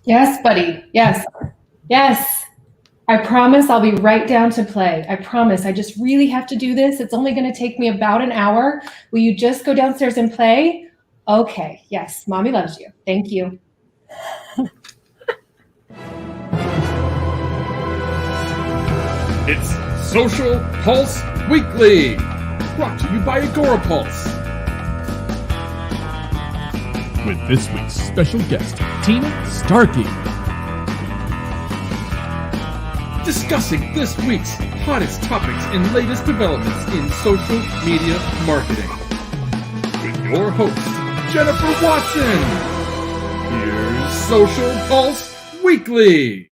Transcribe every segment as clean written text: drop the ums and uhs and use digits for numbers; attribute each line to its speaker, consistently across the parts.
Speaker 1: Yes, buddy. Yes. Yes. I promise I'll be right down to play. I promise. I just really have to do this. It's only going to take me about an hour. Will you just go downstairs and play? Okay. Yes. Mommy loves you. Thank you.
Speaker 2: It's Social Pulse Weekly, brought to you by Agora Pulse. With this week's special guest, Tina Starkey. Discussing this week's hottest topics and latest developments in social media marketing. With your host, Jennifer Watson. Here's Social Pulse Weekly.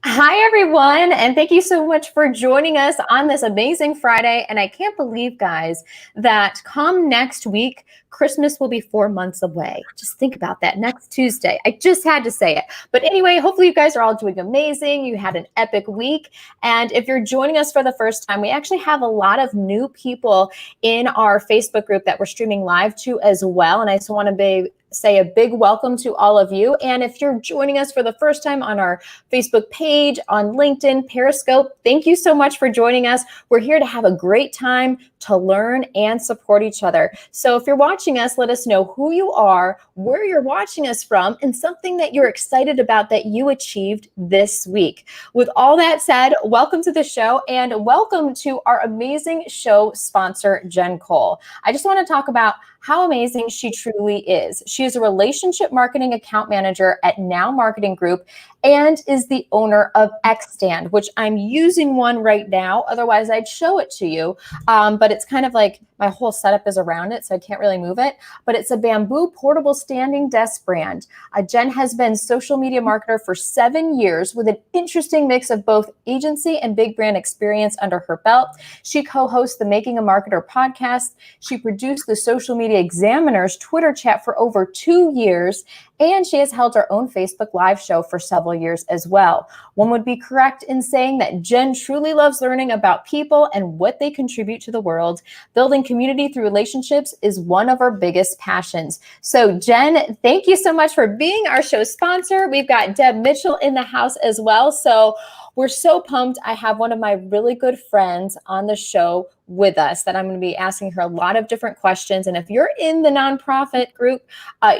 Speaker 3: Hi, everyone, and thank you so much for joining us on this amazing Friday. And I can't believe, guys, that come next week, Christmas will be 4 months away. Just think about that. Next Tuesday. I just had to say it. But anyway, hopefully you guys are all doing amazing. You had an epic week. And if you're joining us for the first time, we actually have a lot of new people in our Facebook group that we're streaming live to as well. And I just want to say a big welcome to all of you. And if you're joining us for the first time on our Facebook page, on LinkedIn, Periscope, thank you so much for joining us. We're here to have a great time, to learn and support each other. So if you're watching us, let us know who you are, where you're watching us from, and something that you're excited about that you achieved this week. With all that said, welcome to the show and welcome to our amazing show sponsor, Jen Cole. I just want to talk about how amazing she truly is. She is a relationship marketing account manager at Now Marketing Group and is the owner of Xstand, which I'm using one right now. Otherwise, I'd show it to you. But it's kind of like my whole setup is around it, so I can't really move it. But it's a bamboo portable standing desk brand. Jen has been social media marketer for 7 years with an interesting mix of both agency and big brand experience under her belt. She co-hosts the Making a Marketer podcast. She produced the Social Media Examiner's Twitter chat for over 2 years, and she has held her own Facebook Live show for several years as well. One would be correct in saying that Jen truly loves learning about people and what they contribute to the world. Building community through relationships is one of her biggest passions. So Jen, thank you so much for being our show sponsor. We've got Deb Mitchell in the house as well. So we're so pumped. I have one of my really good friends on the show with us that I'm going to be asking her a lot of different questions. And if you're in the nonprofit group,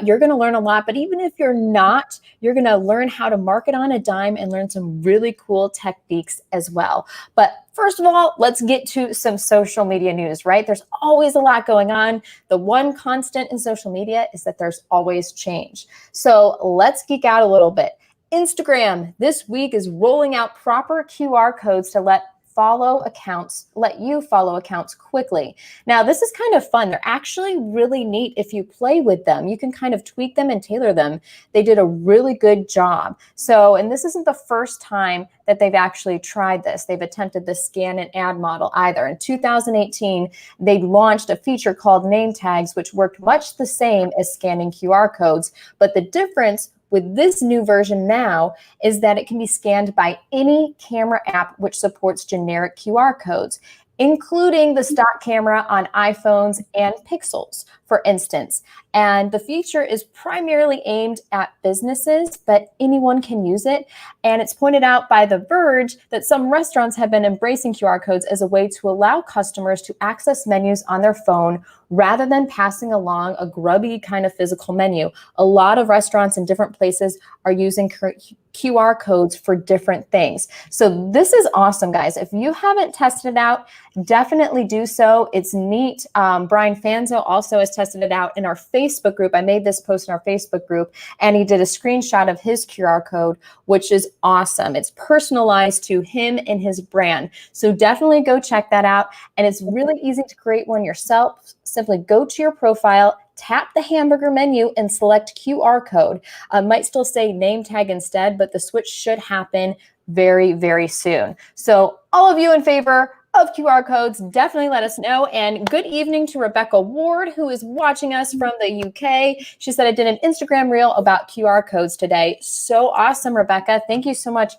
Speaker 3: you're going to learn a lot. But even if you're not, you're going to learn how to market on a dime and learn some really cool techniques as well. But first of all, let's get to some social media news, right? There's always a lot going on. The one constant in social media is that there's always change. So let's geek out a little bit. Instagram this week is rolling out proper QR codes to let you follow accounts quickly. Now, this is kind of fun. They're actually really neat if you play with them. You can kind of tweak them and tailor them. They did a really good job. So, and this isn't the first time that they've actually tried this. They've attempted the scan and add model either. In 2018, they launched a feature called name tags, which worked much the same as scanning QR codes. But the difference with this new version now is that it can be scanned by any camera app which supports generic QR codes, including the stock camera on iPhones and Pixels, for instance. And the feature is primarily aimed at businesses, but anyone can use it. And it's pointed out by The Verge that some restaurants have been embracing QR codes as a way to allow customers to access menus on their phone rather than passing along a grubby kind of physical menu. A lot of restaurants in different places are using QR codes for different things. So this is awesome, guys. If you haven't tested it out, definitely do so. It's neat. Brian Fanzo also has tested it out in our Facebook group. I made this post in our Facebook group, and he did a screenshot of his QR code, which is awesome. It's personalized to him and his brand. So definitely go check that out. And it's really easy to create one yourself. Simply go to your profile, tap the hamburger menu and select QR code. Might still say name tag instead, but the switch should happen very, very soon. So all of you in favor of QR codes, definitely let us know. And good evening to Rebecca Ward, who is watching us from the UK. She said, I did an Instagram reel about QR codes today. So awesome, Rebecca. Thank you so much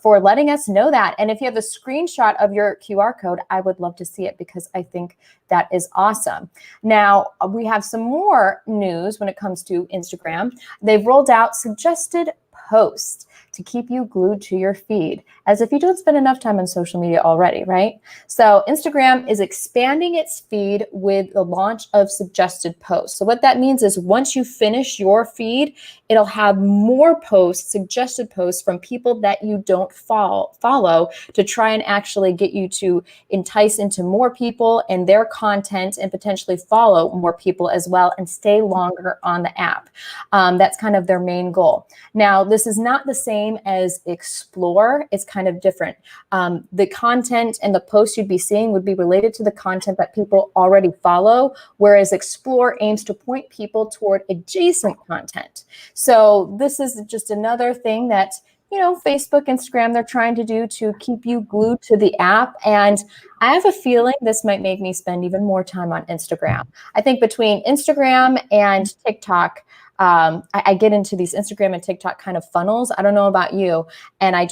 Speaker 3: for letting us know that. And if you have a screenshot of your QR code, I would love to see it because I think that is awesome. Now, we have some more news when it comes to Instagram. They've rolled out suggested posts to keep you glued to your feed, as if you don't spend enough time on social media already, right? So Instagram is expanding its feed with the launch of suggested posts. So what that means is once you finish your feed, it'll have more posts, suggested posts from people that you don't follow to try and actually get you to entice into more people and their content and potentially follow more people as well and stay longer on the app. That's kind of their main goal. Now, this is not the same as Explore. It's kind of different. The content and the posts you'd be seeing would be related to the content that people already follow, whereas Explore aims to point people toward adjacent content. So this is just another thing that, you know, Facebook, Instagram, they're trying to do to keep you glued to the app. And I have a feeling this might make me spend even more time on Instagram. I think between Instagram and TikTok, I get into these Instagram and TikTok kind of funnels. I don't know about you. And I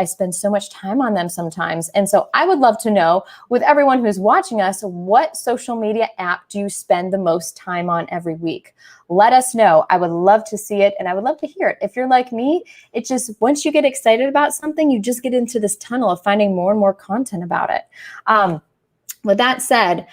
Speaker 3: spend so much time on them sometimes. And so I would love to know, with everyone who's watching us, what social media app do you spend the most time on every week? Let us know. I would love to see it. And I would love to hear it. If you're like me, it just, once you get excited about something, you just get into this tunnel of finding more and more content about it. With that said,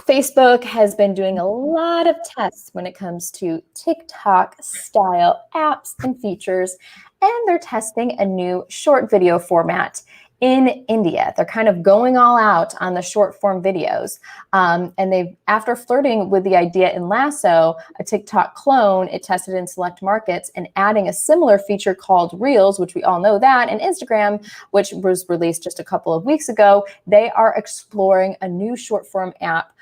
Speaker 3: Facebook has been doing a lot of tests when it comes to TikTok style apps and features, and they're testing a new short video format in India. They're kind of going all out on the short form videos. And after flirting with the idea in Lasso, a TikTok clone, it tested in select markets and adding a similar feature called Reels, which we all know that, and Instagram, which was released just a couple of weeks ago. They are exploring a new short form app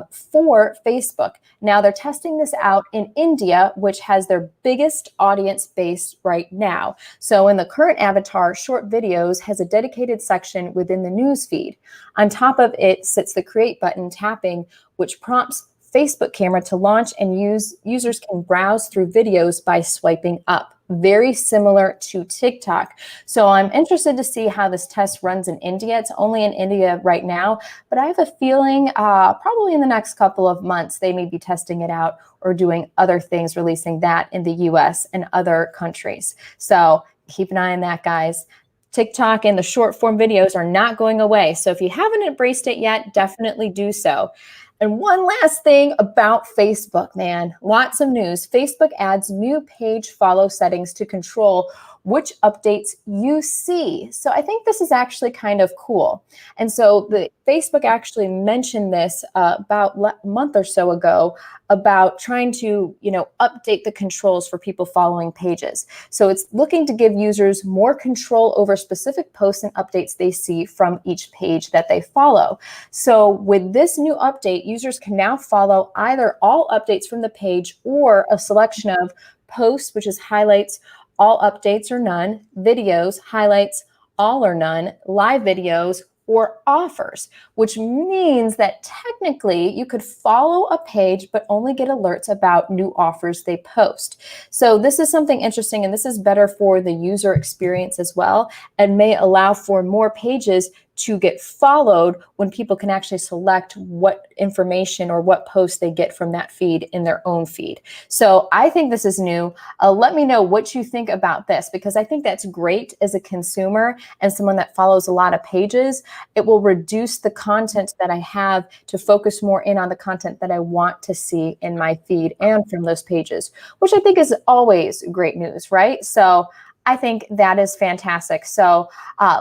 Speaker 3: for Facebook. Now they're testing this out in India, which has their biggest audience base right now. So in the current avatar, short videos has a dedicated section within the news feed. On top of it sits the create button tapping, which prompts Facebook camera to launch, and users can browse through videos by swiping up. Very similar to TikTok. So I'm interested to see how this test runs in India. It's only in India right now, but I have a feeling probably in the next couple of months, they may be testing it out or doing other things, releasing that in the US and other countries. So keep an eye on that, guys. TikTok and the short form videos are not going away. So if you haven't embraced it yet, definitely do so. And one last thing about Facebook, man, lots of news. Facebook adds new page follow settings to control which updates you see. So I think this is actually kind of cool. And so the Facebook actually mentioned this about a month or so ago about trying to, update the controls for people following pages. So it's looking to give users more control over specific posts and updates they see from each page that they follow. So with this new update, users can now follow either all updates from the page or a selection of posts, which is highlights, all updates or none, videos, highlights, all or none, live videos, or offers, which means that technically you could follow a page but only get alerts about new offers they post. So this is something interesting, and this is better for the user experience as well, and may allow for more pages to get followed when people can actually select what information or what posts they get from that feed in their own feed. So I think this is new. Let me know what you think about this, because I think that's great as a consumer and someone that follows a lot of pages. It will reduce the content that I have to focus more in on the content that I want to see in my feed and from those pages, which I think is always great news, right? So I think that is fantastic. So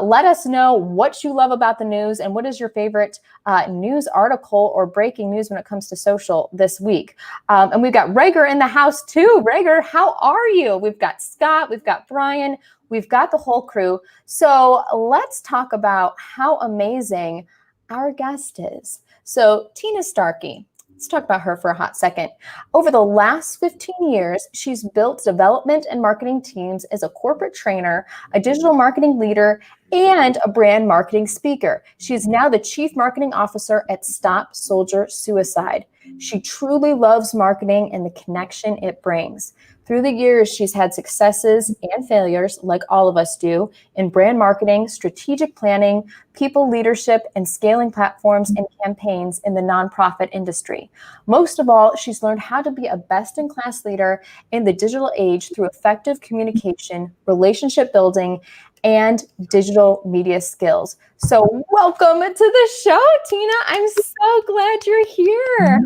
Speaker 3: let us know what you love about the news and what is your favorite news article or breaking news when it comes to social this week. And we've got Rager in the house too. Rager, how are you? We've got Scott, we've got Brian, we've got the whole crew. So let's talk about how amazing our guest is. So Tina Starkey, Let's talk about her for a hot second. Over the last 15 years, she's built development and marketing teams as a corporate trainer, a digital marketing leader, and a brand marketing speaker. She is now the Chief Marketing Officer at Stop Soldier Suicide. She truly loves marketing and the connection it brings. Through the years, she's had successes and failures, like all of us do, in brand marketing, strategic planning, people leadership, and scaling platforms and campaigns in the nonprofit industry. Most of all, she's learned how to be a best-in-class leader in the digital age through effective communication, relationship building, and digital media skills. So welcome to the show, Tina. I'm so glad you're here.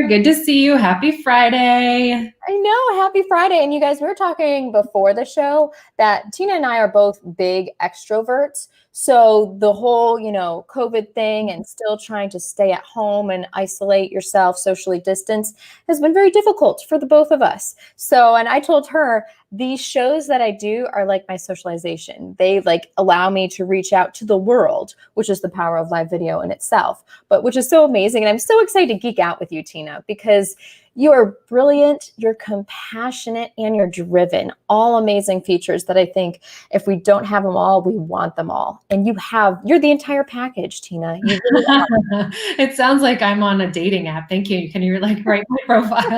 Speaker 1: Good to see you. Happy Friday.
Speaker 3: I know, happy Friday. And you guys, we were talking before the show that Tina and I are both big extroverts. So the whole, COVID thing and still trying to stay at home and isolate yourself, socially distance, has been very difficult for the both of us. So, and I told her, these shows that I do are like my socialization. They allow me to reach out to the world, which is the power of live video in itself, but which is so amazing. And I'm so excited to geek out with you, Tina, because you are brilliant, you're compassionate, and you're driven. All amazing features that I think if we don't have them all, we want them all. And you're the entire package, Tina. You really are.
Speaker 1: It sounds like I'm on a dating app. Thank you. Can you write my profile?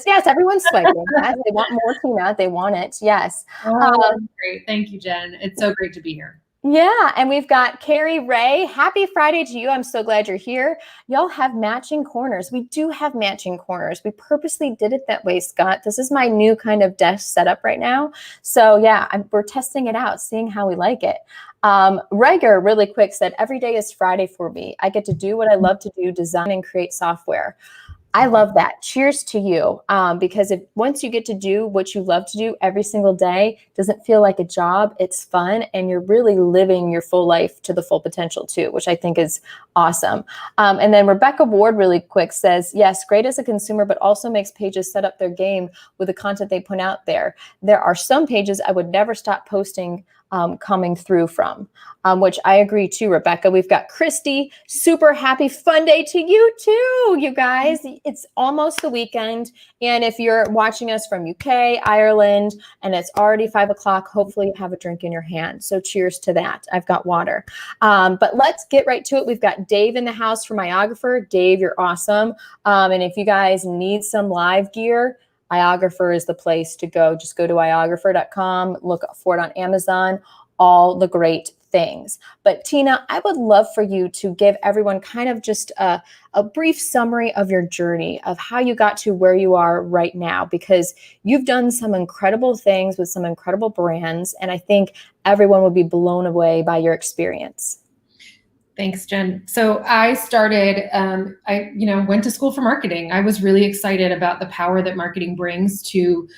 Speaker 3: Yes. Everyone's swiping. Yes, they want more Tina. They want it. Yes.
Speaker 1: Great. Thank you, Jen. It's so great to be here.
Speaker 3: Yeah, and we've got Carrie Ray. Happy Friday to you. I'm so glad you're here. Y'all have matching corners. We do have matching corners. We purposely did it that way, Scott. This is my new kind of desk setup right now. So yeah, we're testing it out, seeing how we like it. Reger, really quick, said, every day is Friday for me. I get to do what I love to do, design and create software. I love that. Cheers to you. Because once you get to do what you love to do every single day, it doesn't feel like a job. It's fun. And you're really living your full life to the full potential too, which I think is awesome. And then Rebecca Ward really quick says, yes, great as a consumer, but also makes pages set up their game with the content they put out there. There are some pages I would never stop posting coming through from, which I agree too, Rebecca. We've got Christy, super happy fun day to you too, you guys. It's almost the weekend. And if you're watching us from UK, Ireland, and it's already 5 o'clock, hopefully you have a drink in your hand. So cheers to that. I've got water. But let's get right to it. We've got Dave in the house for Iographer. Dave, you're awesome. And if you guys need some live gear, Iographer is the place to go. Just go to iographer.com, look for it on Amazon, all the great things. But Tina, I would love for you to give everyone kind of just a brief summary of your journey, of how you got to where you are right now, because you've done some incredible things with some incredible brands, and I think everyone would be blown away by your experience.
Speaker 1: Thanks, Jen. So I started, I went to school for marketing. I was really excited about the power that marketing brings to,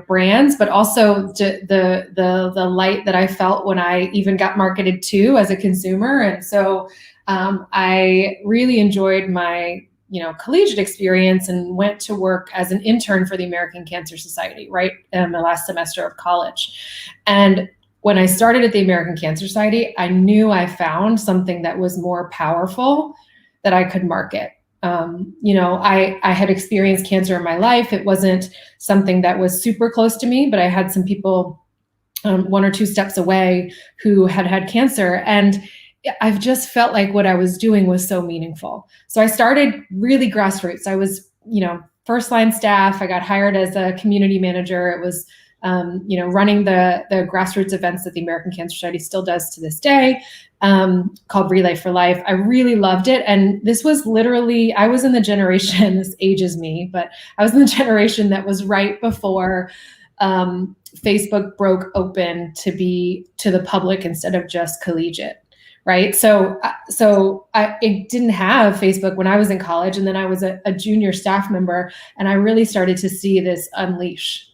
Speaker 1: brands, but also the light that I felt when I even got marketed to as a consumer. And so I really enjoyed my, collegiate experience and went to work as an intern for the American Cancer Society, right, in the last semester of college. And when I started at the American Cancer Society, I knew I found something that was more powerful that I could market. I had experienced cancer in my life. It wasn't something that was super close to me, but I had some people 1 or 2 steps away who had cancer. And I've just felt like what I was doing was so meaningful. So I started really grassroots. I was, first line staff. I got hired as a community manager. It was running the grassroots events that the American Cancer Society still does to this day, called Relay for Life. I really loved it. And this was literally, I was in the generation, this ages me, but I was in the generation that was right before Facebook broke open to be to the public instead of just collegiate. Right. So it didn't have Facebook when I was in college. And then I was a junior staff member, and I really started to see this unleash.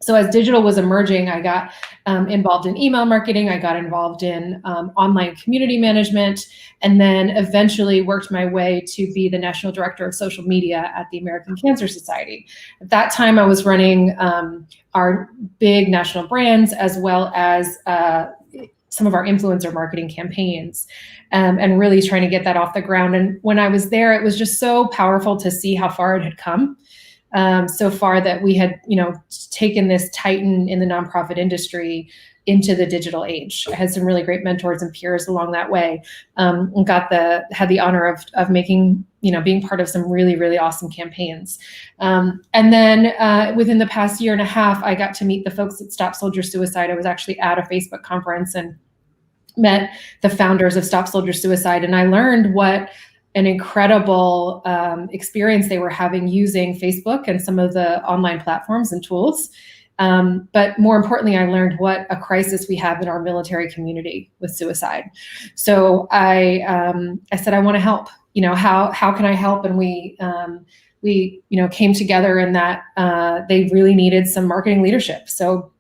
Speaker 1: So as digital was emerging, I got involved in email marketing. I got involved in online community management, and then eventually worked my way to be the national director of social media at the American Cancer Society. At that time, I was running our big national brands, as well as some of our influencer marketing campaigns, and really trying to get that off the ground. And when I was there, it was just so powerful to see how far it had come. So far that we had, taken this titan in the nonprofit industry into the digital age. I had some really great mentors and peers along that way, and had the honor of making, being part of some really, really awesome campaigns. And then within the past year and a half, I got to meet the folks at Stop Soldier Suicide. I was actually at a Facebook conference and met the founders of Stop Soldier Suicide, and I learned what an incredible experience they were having using Facebook and some of the online platforms and tools. But more importantly, I learned what a crisis we have in our military community with suicide. So I said, I want to help. How can I help? And we came together in that they really needed some marketing leadership. So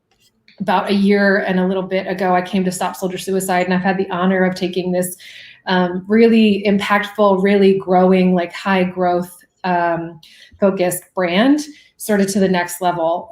Speaker 1: about a year and a little bit ago, I came to Stop Soldier Suicide, and I've had the honor of taking this really impactful, really growing, like high growth focused brand sort of to the next level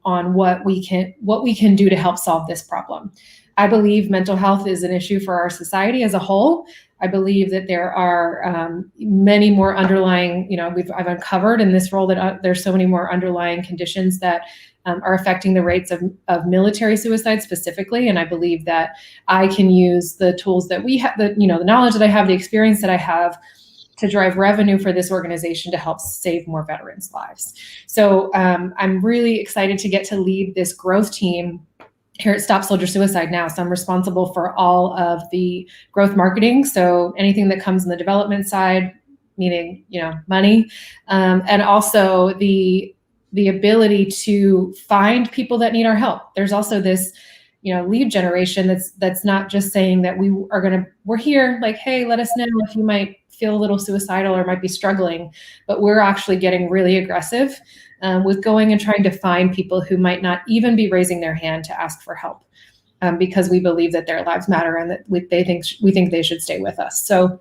Speaker 1: on what we can do to help solve this problem. I believe mental health is an issue for our society as a whole. I believe that there are many more underlying, I've uncovered in this role that there's so many more underlying conditions that are affecting the rates of military suicide specifically. And I believe that I can use the tools that we have, the knowledge that I have, the experience that I have to drive revenue for this organization to help save more veterans' lives. So I'm really excited to get to lead this growth team here at Stop Soldier Suicide now. So I'm responsible for all of the growth marketing. So anything that comes in the development side, meaning, money, and also the ability to find people that need our help. There's also this, lead generation that's not just saying that we're here, like, hey, let us know if you might feel a little suicidal or might be struggling, but we're actually getting really aggressive with going and trying to find people who might not even be raising their hand to ask for help, because we believe that their lives matter and that we think they should stay with us. So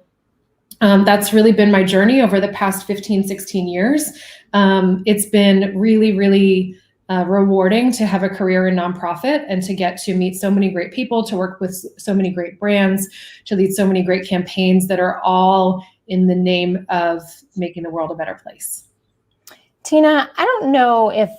Speaker 1: that's really been my journey over the past 15, 16 years. It's been really, really rewarding to have a career in nonprofit and to get to meet so many great people, to work with so many great brands, to lead so many great campaigns that are all in the name of making the world a better place.
Speaker 3: Tina, I don't know if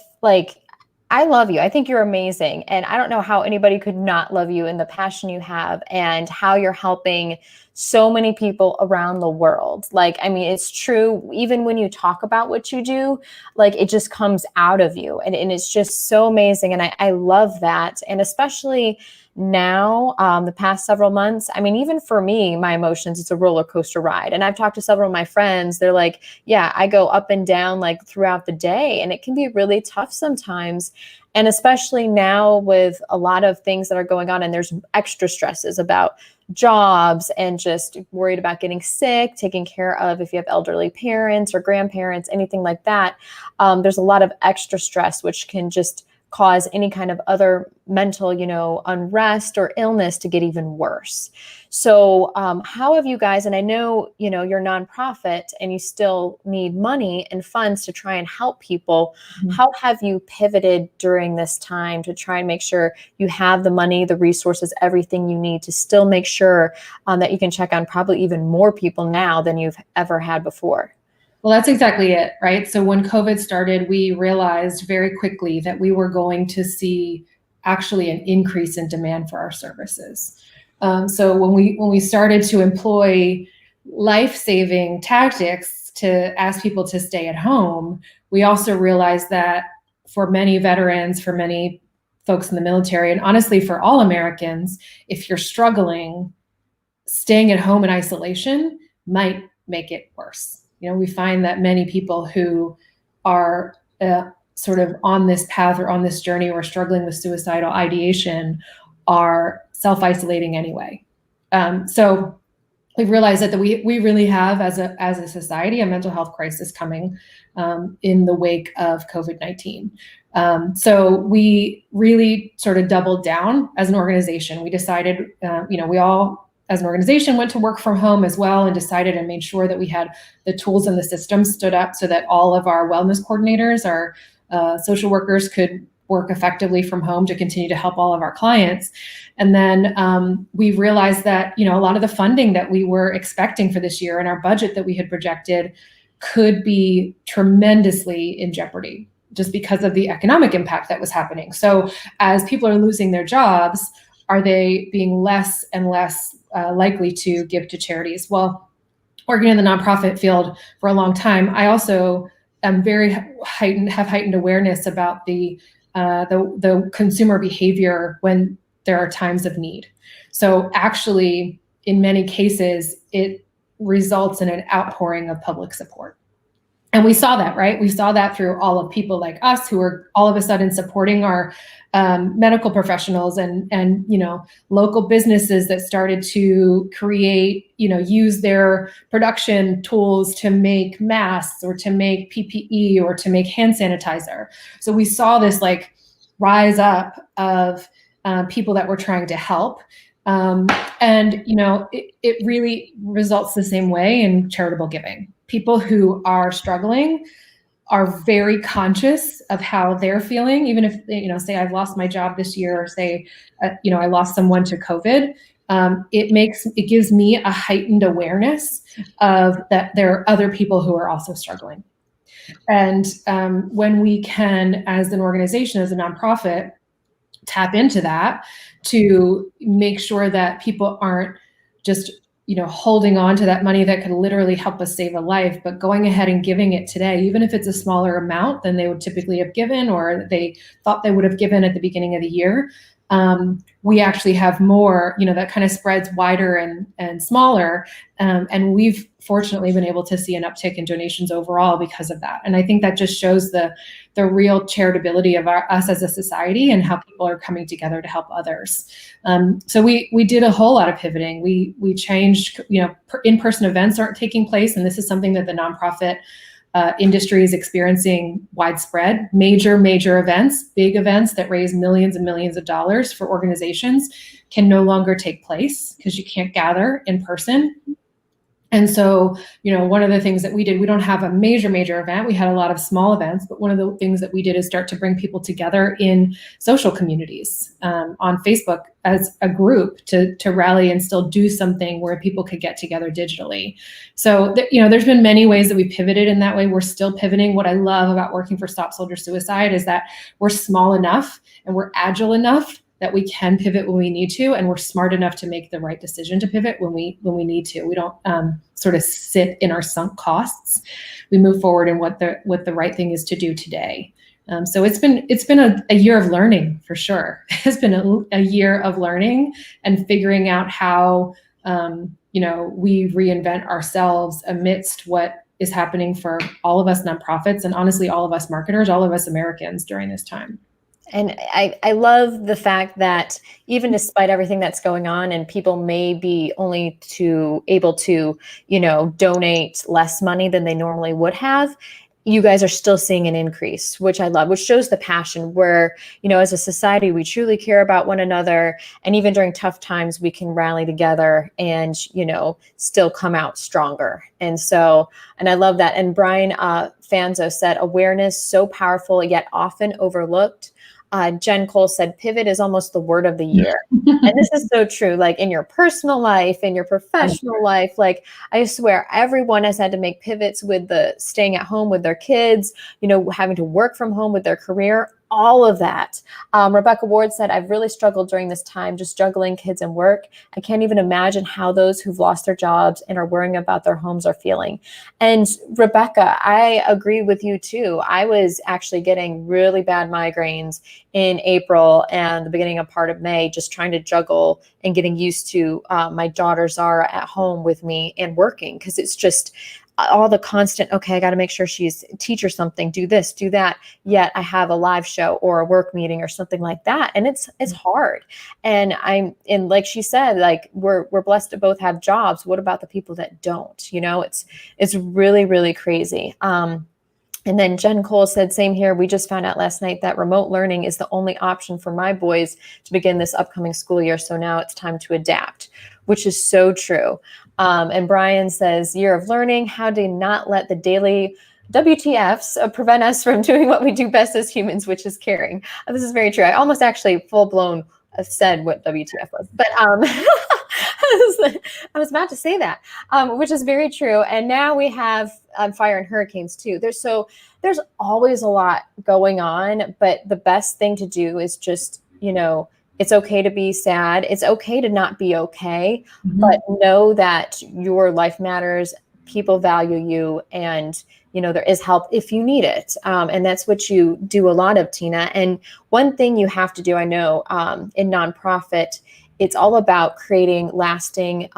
Speaker 3: I love you. I think you're amazing. And I don't know how anybody could not love you and the passion you have and how you're helping so many people around the world. It's true. Even when you talk about what you do, it just comes out of you. And it's just so amazing. And I love that. And especially now, the past several months, even for me, my emotions, it's a roller coaster ride. And I've talked to several of my friends. They're like, yeah, I go up and down throughout the day, and it can be really tough sometimes. And especially now with a lot of things that are going on, and there's extra stresses about jobs and just worried about getting sick, taking care of if you have elderly parents or grandparents, anything like that. There's a lot of extra stress, which can just cause any kind of other mental, unrest or illness to get even worse. So how have you guys, and I know, you're nonprofit and you still need money and funds to try and help people. Mm-hmm. How have you pivoted during this time to try and make sure you have the money, the resources, everything you need to still make sure that you can check on probably even more people now than you've ever had before?
Speaker 1: Well, that's exactly it, right? So when COVID started, we realized very quickly that we were going to see actually an increase in demand for our services. So when we started to employ life-saving tactics to ask people to stay at home, we also realized that for many veterans, for many folks in the military, and honestly for all Americans, if you're struggling, staying at home in isolation might make it worse. We find that many people who are sort of on this path or on this journey or struggling with suicidal ideation are self-isolating anyway. So we've realized that we really have, as a society, a mental health crisis coming in the wake of COVID-19. So we really sort of doubled down as an organization. We decided, we all, as an organization, went to work from home as well, and decided and made sure that we had the tools and the systems stood up so that all of our wellness coordinators, our social workers could work effectively from home to continue to help all of our clients. And then we realized that, a lot of the funding that we were expecting for this year and our budget that we had projected could be tremendously in jeopardy just because of the economic impact that was happening. So as people are losing their jobs, are they being less and less likely to give to charities? Well, working in the nonprofit field for a long time, I also am have heightened awareness about the consumer behavior when there are times of need. So actually, in many cases, it results in an outpouring of public support. And we saw that, right? We saw that through all of people like us who are all of a sudden supporting our medical professionals and local businesses that started to create, use their production tools to make masks or to make PPE or to make hand sanitizer. So we saw this like rise up of people that were trying to help. It really results the same way in charitable giving. People who are struggling are very conscious of how they're feeling, even if say I've lost my job this year, or say I lost someone to COVID. It gives me a heightened awareness of that there are other people who are also struggling. And when we can, as an organization, as a nonprofit, tap into that to make sure that people aren't just holding on to that money that could literally help us save a life, but going ahead and giving it today, even if it's a smaller amount than they would typically have given or they thought they would have given at the beginning of the year. We actually have more, that kind of spreads wider and smaller. And we've fortunately been able to see an uptick in donations overall because of that. And I think that just shows the real charitability of us as a society and how people are coming together to help others. So we did a whole lot of pivoting. We changed, in-person events aren't taking place. And this is something that the nonprofit industry is experiencing widespread. Major events, big events that raise millions and millions of dollars for organizations can no longer take place because you can't gather in person. And so, one of the things that we did, we don't have a major event. We had a lot of small events, but one of the things that we did is start to bring people together in social communities on Facebook as a group to rally and still do something where people could get together digitally. So, there's been many ways that we pivoted in that way. We're still pivoting. What I love about working for Stop Soldier Suicide is that we're small enough and we're agile enough that we can pivot when we need to, and we're smart enough to make the right decision to pivot when we need to. We don't sort of sit in our sunk costs. We move forward in what the right thing is to do today. So it's been a year of learning for sure. It's been a year of learning and figuring out how we reinvent ourselves amidst what is happening for all of us nonprofits and honestly all of us marketers, all of us Americans during this time.
Speaker 3: And I love the fact that even despite everything that's going on and people may be only able to, donate less money than they normally would have, you guys are still seeing an increase, which I love, which shows the passion where, as a society, we truly care about one another. And even during tough times, we can rally together and, still come out stronger. And I love that. And Brian Fanzo said, awareness, so powerful, yet often overlooked. Jen Cole said, pivot is almost the word of the year. And this is so true. Like in your personal life, in your professional life, like I swear everyone has had to make pivots with the staying at home with their kids, having to work from home with their career, all of that. Rebecca Ward said, I've really struggled during this time, just juggling kids and work. I can't even imagine how those who've lost their jobs and are worrying about their homes are feeling. And Rebecca, I agree with you too. I was actually getting really bad migraines in April and the beginning of part of May, just trying to juggle and getting used to my daughter Zara at home with me and working, because it's just all the constant, okay, I got to make sure teach her something, do this, do that. Yet I have a live show or a work meeting or something like that. And it's hard. And like she said, like we're blessed to both have jobs. What about the people that don't? It's really, really crazy. And then Jen Cole said, same here. We just found out last night that remote learning is the only option for my boys to begin this upcoming school year. So now it's time to adapt, which is so true. And Brian says, year of learning, how to not let the daily WTFs prevent us from doing what we do best as humans, which is caring. This is very true. I almost actually full blown said what WTF was, but I was about to say that, which is very true. And now we have fire and hurricanes too. There's always a lot going on, but the best thing to do is just, it's okay to be sad. It's okay to not be okay, but know that your life matters. People value you, and there is help if you need it. And that's what you do a lot of, Tina. And one thing you have to do, I know, in nonprofit, it's all about creating lasting,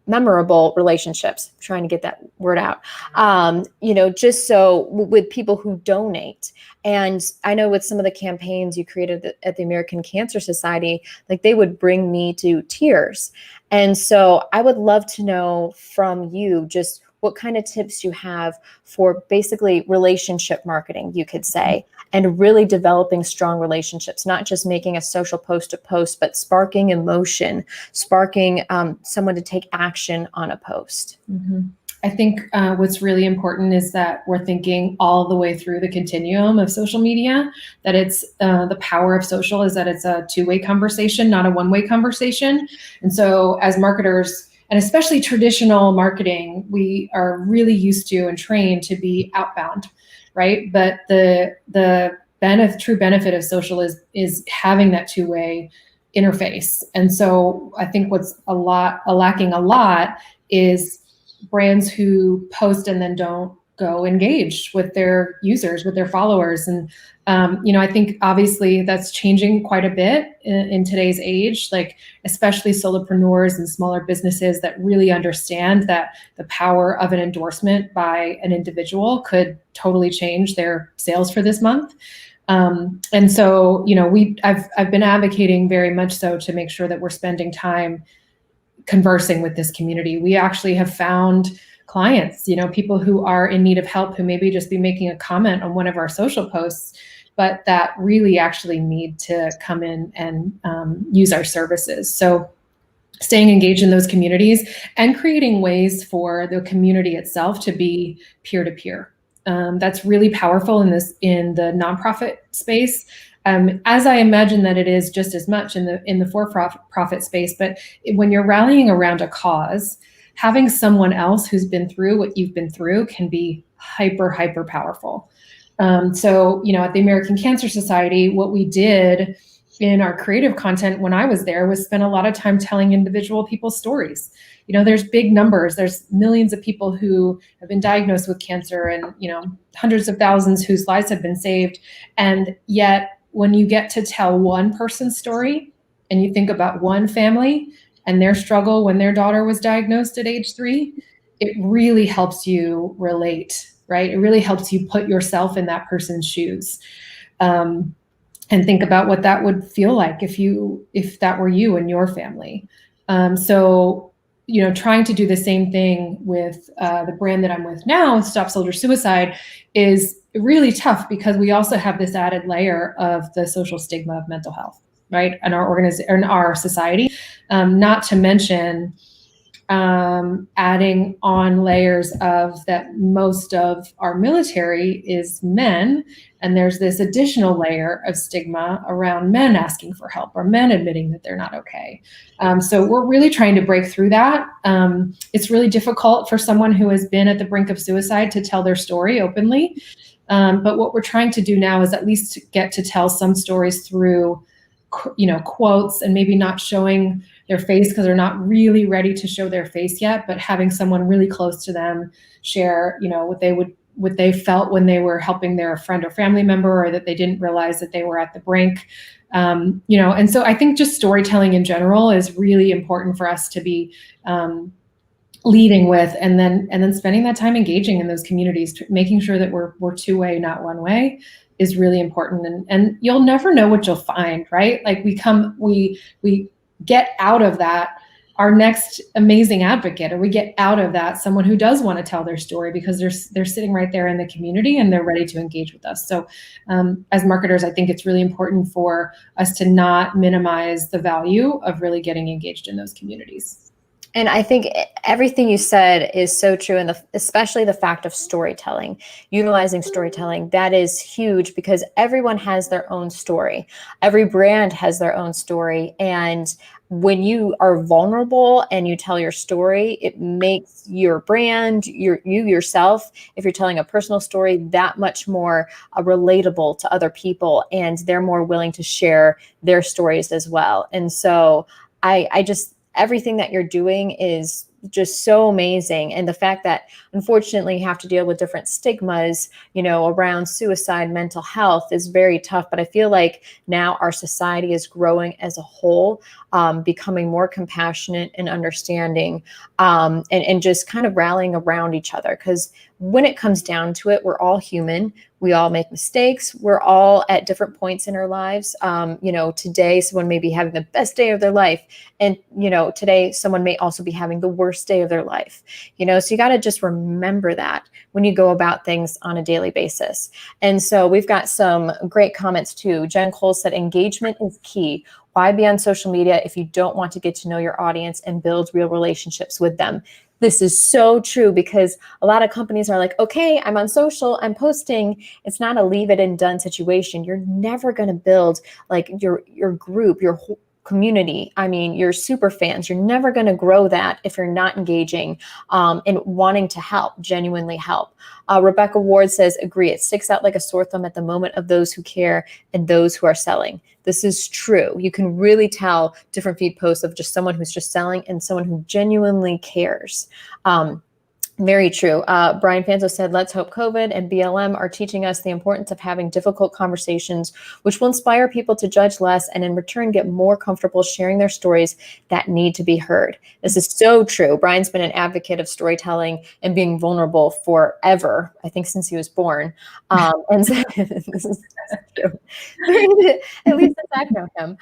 Speaker 3: memorable relationships. I'm trying to get that word out. Just so with people who donate. And I know with some of the campaigns you created at the American Cancer Society, like they would bring me to tears. And so I would love to know from you just what kind of tips you have for basically relationship marketing, you could say, and really developing strong relationships, not just making a social post to post, but sparking emotion, sparking someone to take action on a post.
Speaker 1: I think what's really important is that we're thinking all the way through the continuum of social media, that it's the power of social is that it's a two-way conversation, not a one-way conversation. And so as marketers, and especially traditional marketing, we are really used to and trained to be outbound, right? But the true benefit of social is having that two-way interface. And so I think what's lacking a lot is brands who post and then don't go engage with their users, with their followers. And, I think obviously that's changing quite a bit in today's age, like especially solopreneurs and smaller businesses that really understand that the power of an endorsement by an individual could totally change their sales for this month. And so, I've been advocating very much so to make sure that we're spending time conversing with this community. We actually have found clients, people who are in need of help, who maybe just be making a comment on one of our social posts, but that really actually need to come in and use our services. So staying engaged in those communities and creating ways for the community itself to be peer-to-peer. That's really powerful in the nonprofit space. As I imagine that it is just as much in the for-profit space, but when you're rallying around a cause, having someone else who's been through what you've been through can be hyper powerful. So, at the American Cancer Society, what we did in our creative content when I was there was spend a lot of time telling individual people's stories. There's big numbers. There's millions of people who have been diagnosed with cancer and, hundreds of thousands whose lives have been saved. And yet when you get to tell one person's story and you think about one family and their struggle when their daughter was diagnosed at age 3, it really helps you relate, right? It really helps you put yourself in that person's shoes. And think about what that would feel like if that were you and your family. So, trying to do the same thing with the brand that I'm with now, Stop Soldier Suicide, is really tough because we also have this added layer of the social stigma of mental health, right? In our society, not to mention adding on layers of that most of our military is men. And there's this additional layer of stigma around men asking for help or men admitting that they're not okay. So we're really trying to break through that. It's really difficult for someone who has been at the brink of suicide to tell their story openly. But what we're trying to do now is at least get to tell some stories through, quotes, and maybe not showing their face because they're not really ready to show their face yet, but having someone really close to them share, what they felt when they were helping their friend or family member, or that they didn't realize that they were at the brink. And so I think just storytelling in general is really important for us to be leading with, and then spending that time engaging in those communities, making sure that we're two-way, not one-way, is really important. And you'll never know what you'll find, right? Like we get out of that our next amazing advocate, or we get out of that someone who does want to tell their story because they're sitting right there in the community and they're ready to engage with us. So as marketers, I think it's really important for us to not minimize the value of really getting engaged in those communities.
Speaker 3: And I think everything you said is so true, and especially the fact of storytelling, utilizing storytelling, that is huge because everyone has their own story. Every brand has their own story. And when you are vulnerable and you tell your story, it makes your brand, you yourself, if you're telling a personal story, that much more relatable to other people. And they're more willing to share their stories as well. And so I just, everything that you're doing is just so amazing. And the fact that unfortunately you have to deal with different stigmas, around suicide, mental health is very tough. But I feel like now our society is growing as a whole, becoming more compassionate and understanding, and just kind of rallying around each other. Because when it comes down to it, we're all human. We all make mistakes. We're all at different points in our lives. Today someone may be having the best day of their life. And, today someone may also be having the worst day of their life. So you got to just remember that when you go about things on a daily basis. And so we've got some great comments too. Jen Cole said, engagement is key. Why be on social media if you don't want to get to know your audience and build real relationships with them? This is so true because a lot of companies are like, okay, I'm on social, I'm posting. It's not a leave it and done situation. You're never going to build like your group, your whole community. I mean, your super fans. You're never going to grow that if you're not engaging and wanting to help, genuinely help. Rebecca Ward says, agree. It sticks out like a sore thumb at the moment of those who care and those who are selling. This is true. You can really tell different feed posts of just someone who's just selling and someone who genuinely cares. Very true. Brian Fanzo said, let's hope COVID and BLM are teaching us the importance of having difficult conversations, which will inspire people to judge less and in return get more comfortable sharing their stories that need to be heard. This is so true. Brian's been an advocate of storytelling and being vulnerable forever, I think since he was born. And so, this is true. At least since I've known him.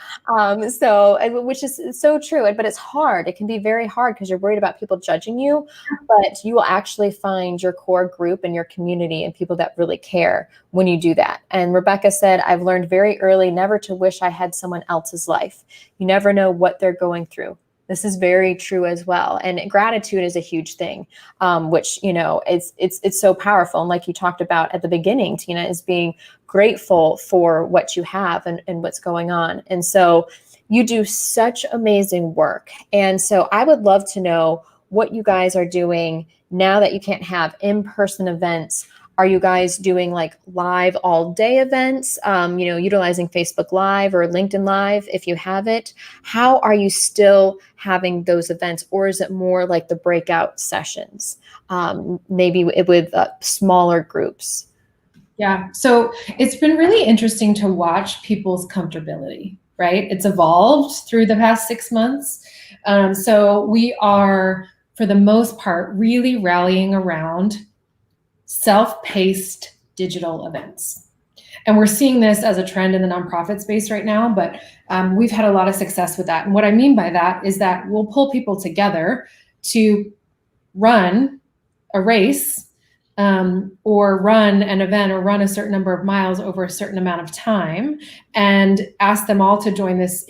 Speaker 3: Which is so true, but it's hard. It can be very hard because you're worried about people judging you, but you will actually find your core group and your community and people that really care when you do that. And Rebecca said, I've learned very early never to wish I had someone else's life. You never know what they're going through. This is very true as well. And gratitude is a huge thing, which, it's so powerful. And like you talked about at the beginning, Tina, is being grateful for what you have and what's going on. And so you do such amazing work. And so I would love to know what you guys are doing now that you can't have in-person events. Are you guys doing like live all day events, utilizing Facebook Live or LinkedIn Live if you have it? How are you still having those events, or is it more like the breakout sessions, maybe with smaller groups?
Speaker 1: Yeah, so it's been really interesting to watch people's comfortability, right? It's evolved through the past 6 months. So we are, for the most part, really rallying around self-paced digital events. And we're seeing this as a trend in the nonprofit space right now, but we've had a lot of success with that. And what I mean by that is that we'll pull people together to run a race or run an event or run a certain number of miles over a certain amount of time and ask them all to join this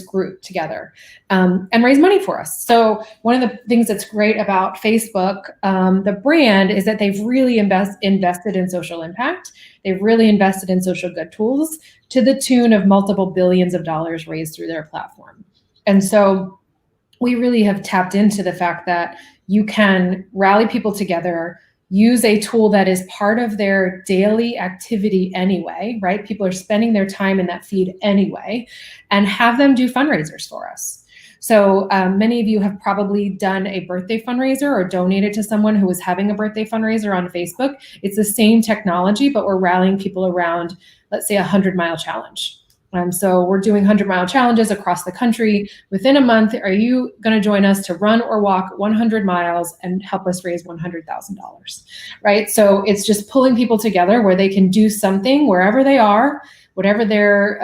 Speaker 1: group together and raise money for us. So one of the things that's great about Facebook, the brand, is that they've really invested in social impact. They've really invested in social good tools to the tune of multiple billions of dollars raised through their platform. And so we really have tapped into the fact that you can rally people together, use a tool that is part of their daily activity anyway, right? People are spending their time in that feed anyway, and have them do fundraisers for us. So many of you have probably done a birthday fundraiser or donated to someone who was having a birthday fundraiser on Facebook. It's the same technology, but we're rallying people around, let's say, a 100-mile challenge. So we're doing 100-mile challenges across the country. Within a month, are you going to join us to run or walk 100 miles and help us raise $100,000, right? So it's just pulling people together where they can do something wherever they are, whatever their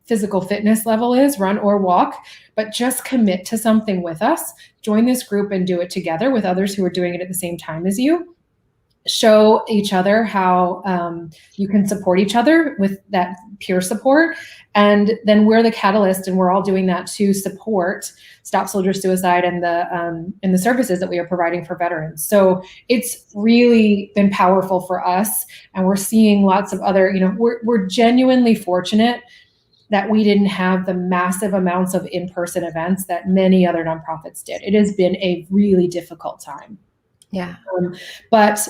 Speaker 1: physical fitness level is, run or walk, but just commit to something with us. Join this group and do it together with others who are doing it at the same time as you. show each other how you can support each other with that peer support. And then we're the catalyst, and we're all doing that to support Stop Soldier Suicide and the services that we are providing for veterans. So it's really been powerful for us, and we're seeing lots of other, we're genuinely fortunate that we didn't have the massive amounts of in-person events that many other nonprofits did. It has been a really difficult time.
Speaker 3: Yeah.
Speaker 1: But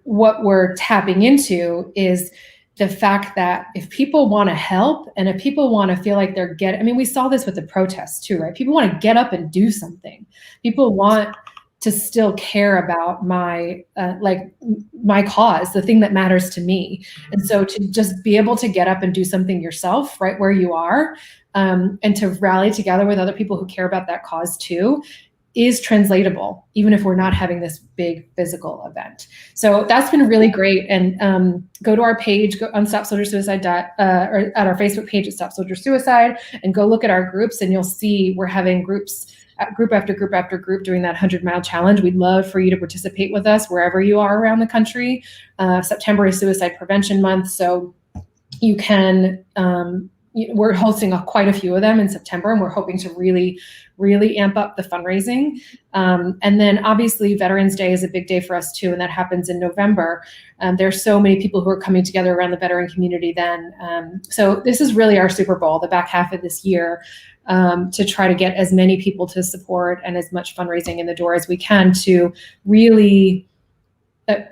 Speaker 1: what we're tapping into is the fact that if people want to help, and if people want to feel like we saw this with the protests too, right? People want to get up and do something. People want to still care about my cause, the thing that matters to me. And so to just be able to get up and do something yourself right where you are, and to rally together with other people who care about that cause too, is translatable, even if we're not having this big physical event. So that's been really great. And go to our page, go on Stop Soldier Suicide, or at our Facebook page at Stop Soldier Suicide, and go look at our groups, and you'll see we're having groups, group after group after group, doing that 100-mile challenge. We'd love for you to participate with us wherever you are around the country. September is Suicide Prevention Month, so you can, we're hosting quite a few of them in September, and we're hoping to really, really amp up the fundraising. And then obviously Veterans Day is a big day for us too, and that happens in November. There's so many people who are coming together around the veteran community then. So this is really our Super Bowl, the back half of this year, to try to get as many people to support and as much fundraising in the door as we can to really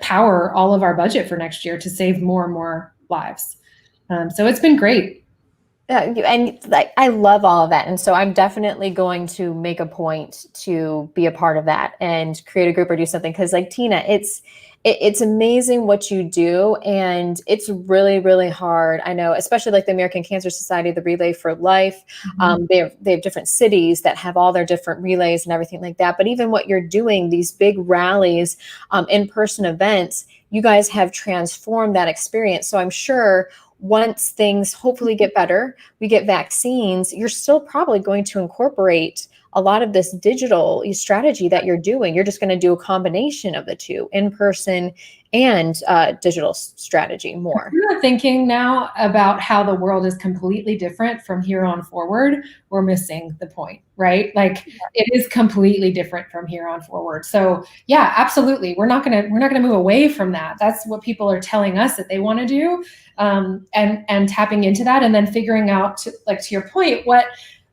Speaker 1: power all of our budget for next year to save more and more lives. So it's been great.
Speaker 3: And I love all of that. And so I'm definitely going to make a point to be a part of that and create a group or do something. Cause like Tina, it's amazing what you do. And it's really, really hard. I know, especially like the American Cancer Society, the Relay for Life, they have different cities that have all their different relays and everything like that. But even what you're doing, these big rallies, in-person events, you guys have transformed that experience. So I'm sure once things hopefully get better, we get vaccines, you're still probably going to incorporate a lot of this digital strategy that you're doing. You're just going to do a combination of the two, in-person and digital strategy more.
Speaker 1: We're thinking now about how the world is completely different from here on forward. We're missing the point, right? Like it is completely different from here on forward. So yeah, absolutely. We're not going to move away from that. That's what people are telling us that they want to do. And tapping into that, and then figuring out, to your point,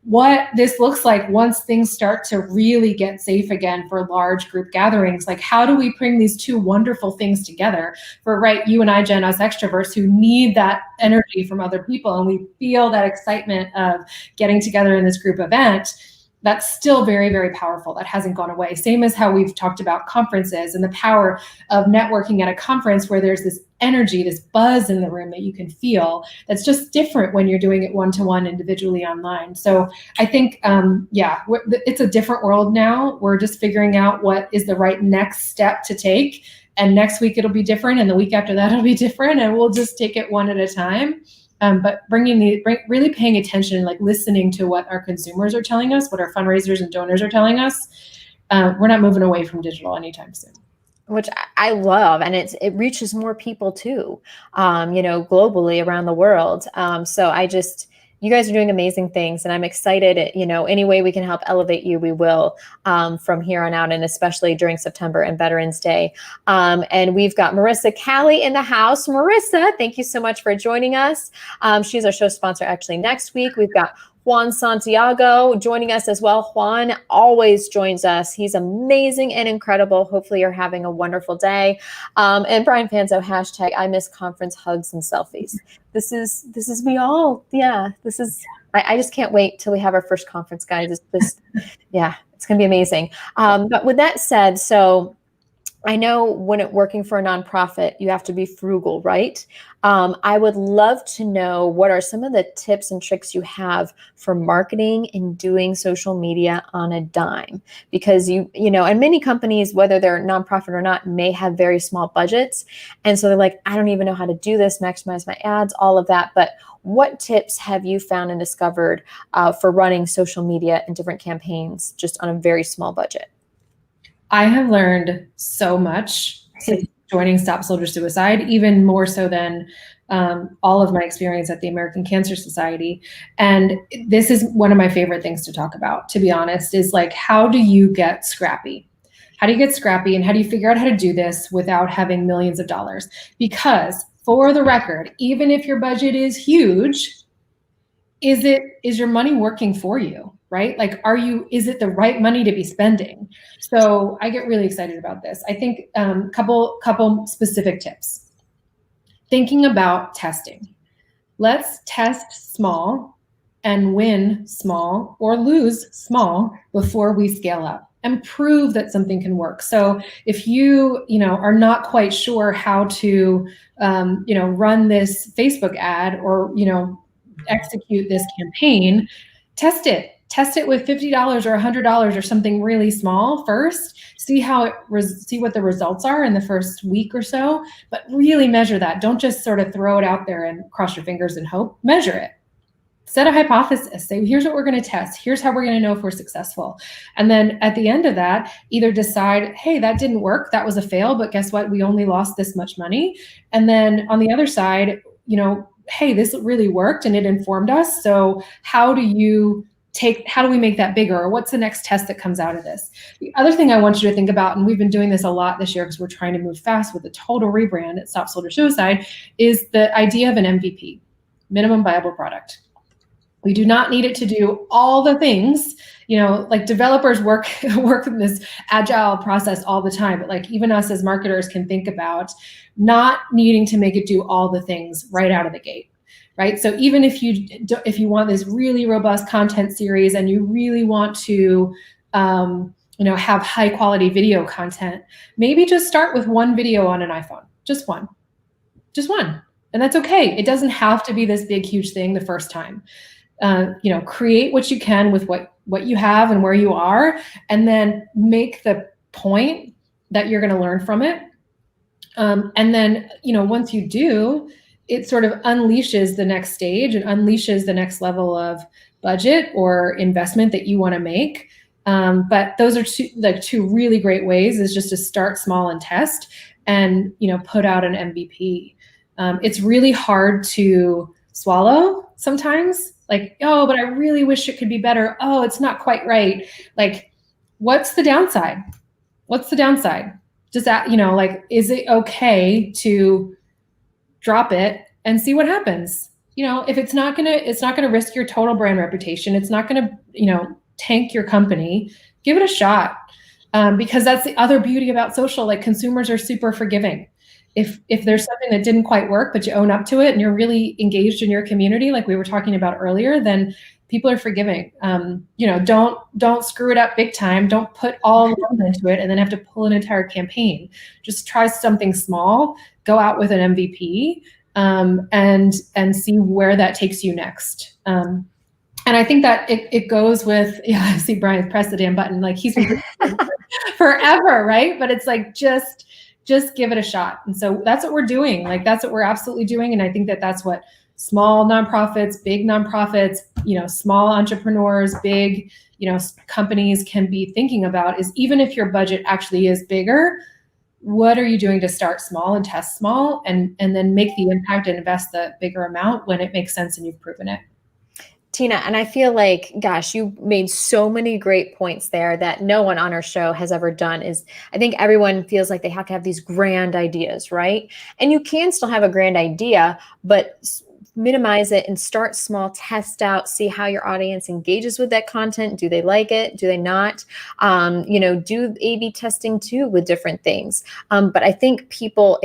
Speaker 1: what this looks like once things start to really get safe again for large group gatherings. Like, how do we bring these two wonderful things together for, right, you and I, Jen, us extroverts who need that energy from other people, and we feel that excitement of getting together in this group event. That's still very, very powerful. That hasn't gone away. Same as how we've talked about conferences and the power of networking at a conference where there's this energy, this buzz in the room that you can feel. That's just different when you're doing it one-to-one individually online. So I think, it's a different world now. We're just figuring out what is the right next step to take. And next week it'll be different. And the week after that it'll be different. And we'll just take it one at a time. But really paying attention, like listening to what our consumers are telling us, what our fundraisers and donors are telling us. We're not moving away from digital anytime soon.
Speaker 3: Which I love, and it reaches more people too, globally around the world. You guys are doing amazing things, and I'm excited. Any way we can help elevate you, we will, from here on out, and especially during September and Veterans Day. And we've got Marissa Callie in the house. Marissa, thank you so much for joining us. She's our show sponsor actually next week. We've got Juan Santiago joining us as well. Juan always joins us. He's amazing and incredible. Hopefully you're having a wonderful day. And Brian Fanzo, hashtag I miss conference hugs and selfies. This is me all. Yeah, I just can't wait till we have our first conference, guys. It's going to be amazing. But with that said, so I know when working for a nonprofit, you have to be frugal, right? I would love to know what are some of the tips and tricks you have for marketing and doing social media on a dime, because and many companies, whether they're nonprofit or not, may have very small budgets. And so they're like, I don't even know how to do this, maximize my ads, all of that. But what tips have you found and discovered for running social media and different campaigns just on a very small budget?
Speaker 1: I have learned so much since joining Stop Soldier Suicide, even more so than all of my experience at the American Cancer Society. And this is one of my favorite things to talk about, to be honest, is like, how do you get scrappy? How do you get scrappy, and how do you figure out how to do this without having millions of dollars? Because for the record, even if your budget is huge, is your money working for you, right? Like, is it the right money to be spending? So I get really excited about this. I think couple specific tips. Thinking about testing. Let's test small and win small or lose small before we scale up and prove that something can work. So if you are not quite sure how to run this Facebook ad or execute this campaign, test it with $50 or $100 or something really small first. See what the results are in the first week or so, but really measure that. Don't just sort of throw it out there and cross your fingers and hope. Measure it. Set a hypothesis. Say, here's what we're going to test. Here's how we're going to know if we're successful. And then at the end of that, either decide, hey, that didn't work. That was a fail, but guess what? We only lost this much money. And then on the other side, hey, this really worked and it informed us. So how do we make that bigger? Or what's the next test that comes out of this? The other thing I want you to think about, and we've been doing this a lot this year because we're trying to move fast with the total rebrand at Stop Soldier Suicide, is the idea of an MVP, minimum viable product. We do not need it to do all the things, like developers work in this agile process all the time, but like even us as marketers can think about not needing to make it do all the things right out of the gate, right? So even if you want this really robust content series and you really want to have high quality video content, maybe just start with one video on an iPhone, just one. And that's okay. It doesn't have to be this big, huge thing the first time. Create what you can with what you have and where you are, and then make the point that you're going to learn from it. And then, once you do, it sort of unleashes the next stage and unleashes the next level of budget or investment that you want to make. But those are two really great ways, is just to start small and test and, put out an MVP. It's really hard to swallow sometimes. Like, oh, but I really wish it could be better. Oh, it's not quite right. Like, what's the downside? Does that, is it okay to drop it and see what happens? If it's not gonna risk your total brand reputation, it's not gonna, tank your company, give it a shot. Because that's the other beauty about social. Like, consumers are super forgiving. If there's something that didn't quite work, but you own up to it and you're really engaged in your community, like we were talking about earlier, then people are forgiving. Don't screw it up big time. Don't put all love into it and then have to pull an entire campaign. Just try something small, go out with an MVP, and see where that takes you next. And I think that it goes with, I see Brian's press the damn button, like he's forever, right? But it's like, just give it a shot. And so that's what we're doing. Like, that's what we're absolutely doing. And I think that that's what small nonprofits, big nonprofits, small entrepreneurs, big, companies can be thinking about, is even if your budget actually is bigger, what are you doing to start small and test small and then make the impact and invest the bigger amount when it makes sense and you've proven it?
Speaker 3: Tina, and I feel like, gosh, you made so many great points there that no one on our show has ever done. I think everyone feels like they have to have these grand ideas, right? And you can still have a grand idea, but minimize it and start small, test out, see how your audience engages with that content. Do they like it? Do they not? Do A/B testing too with different things. But I think people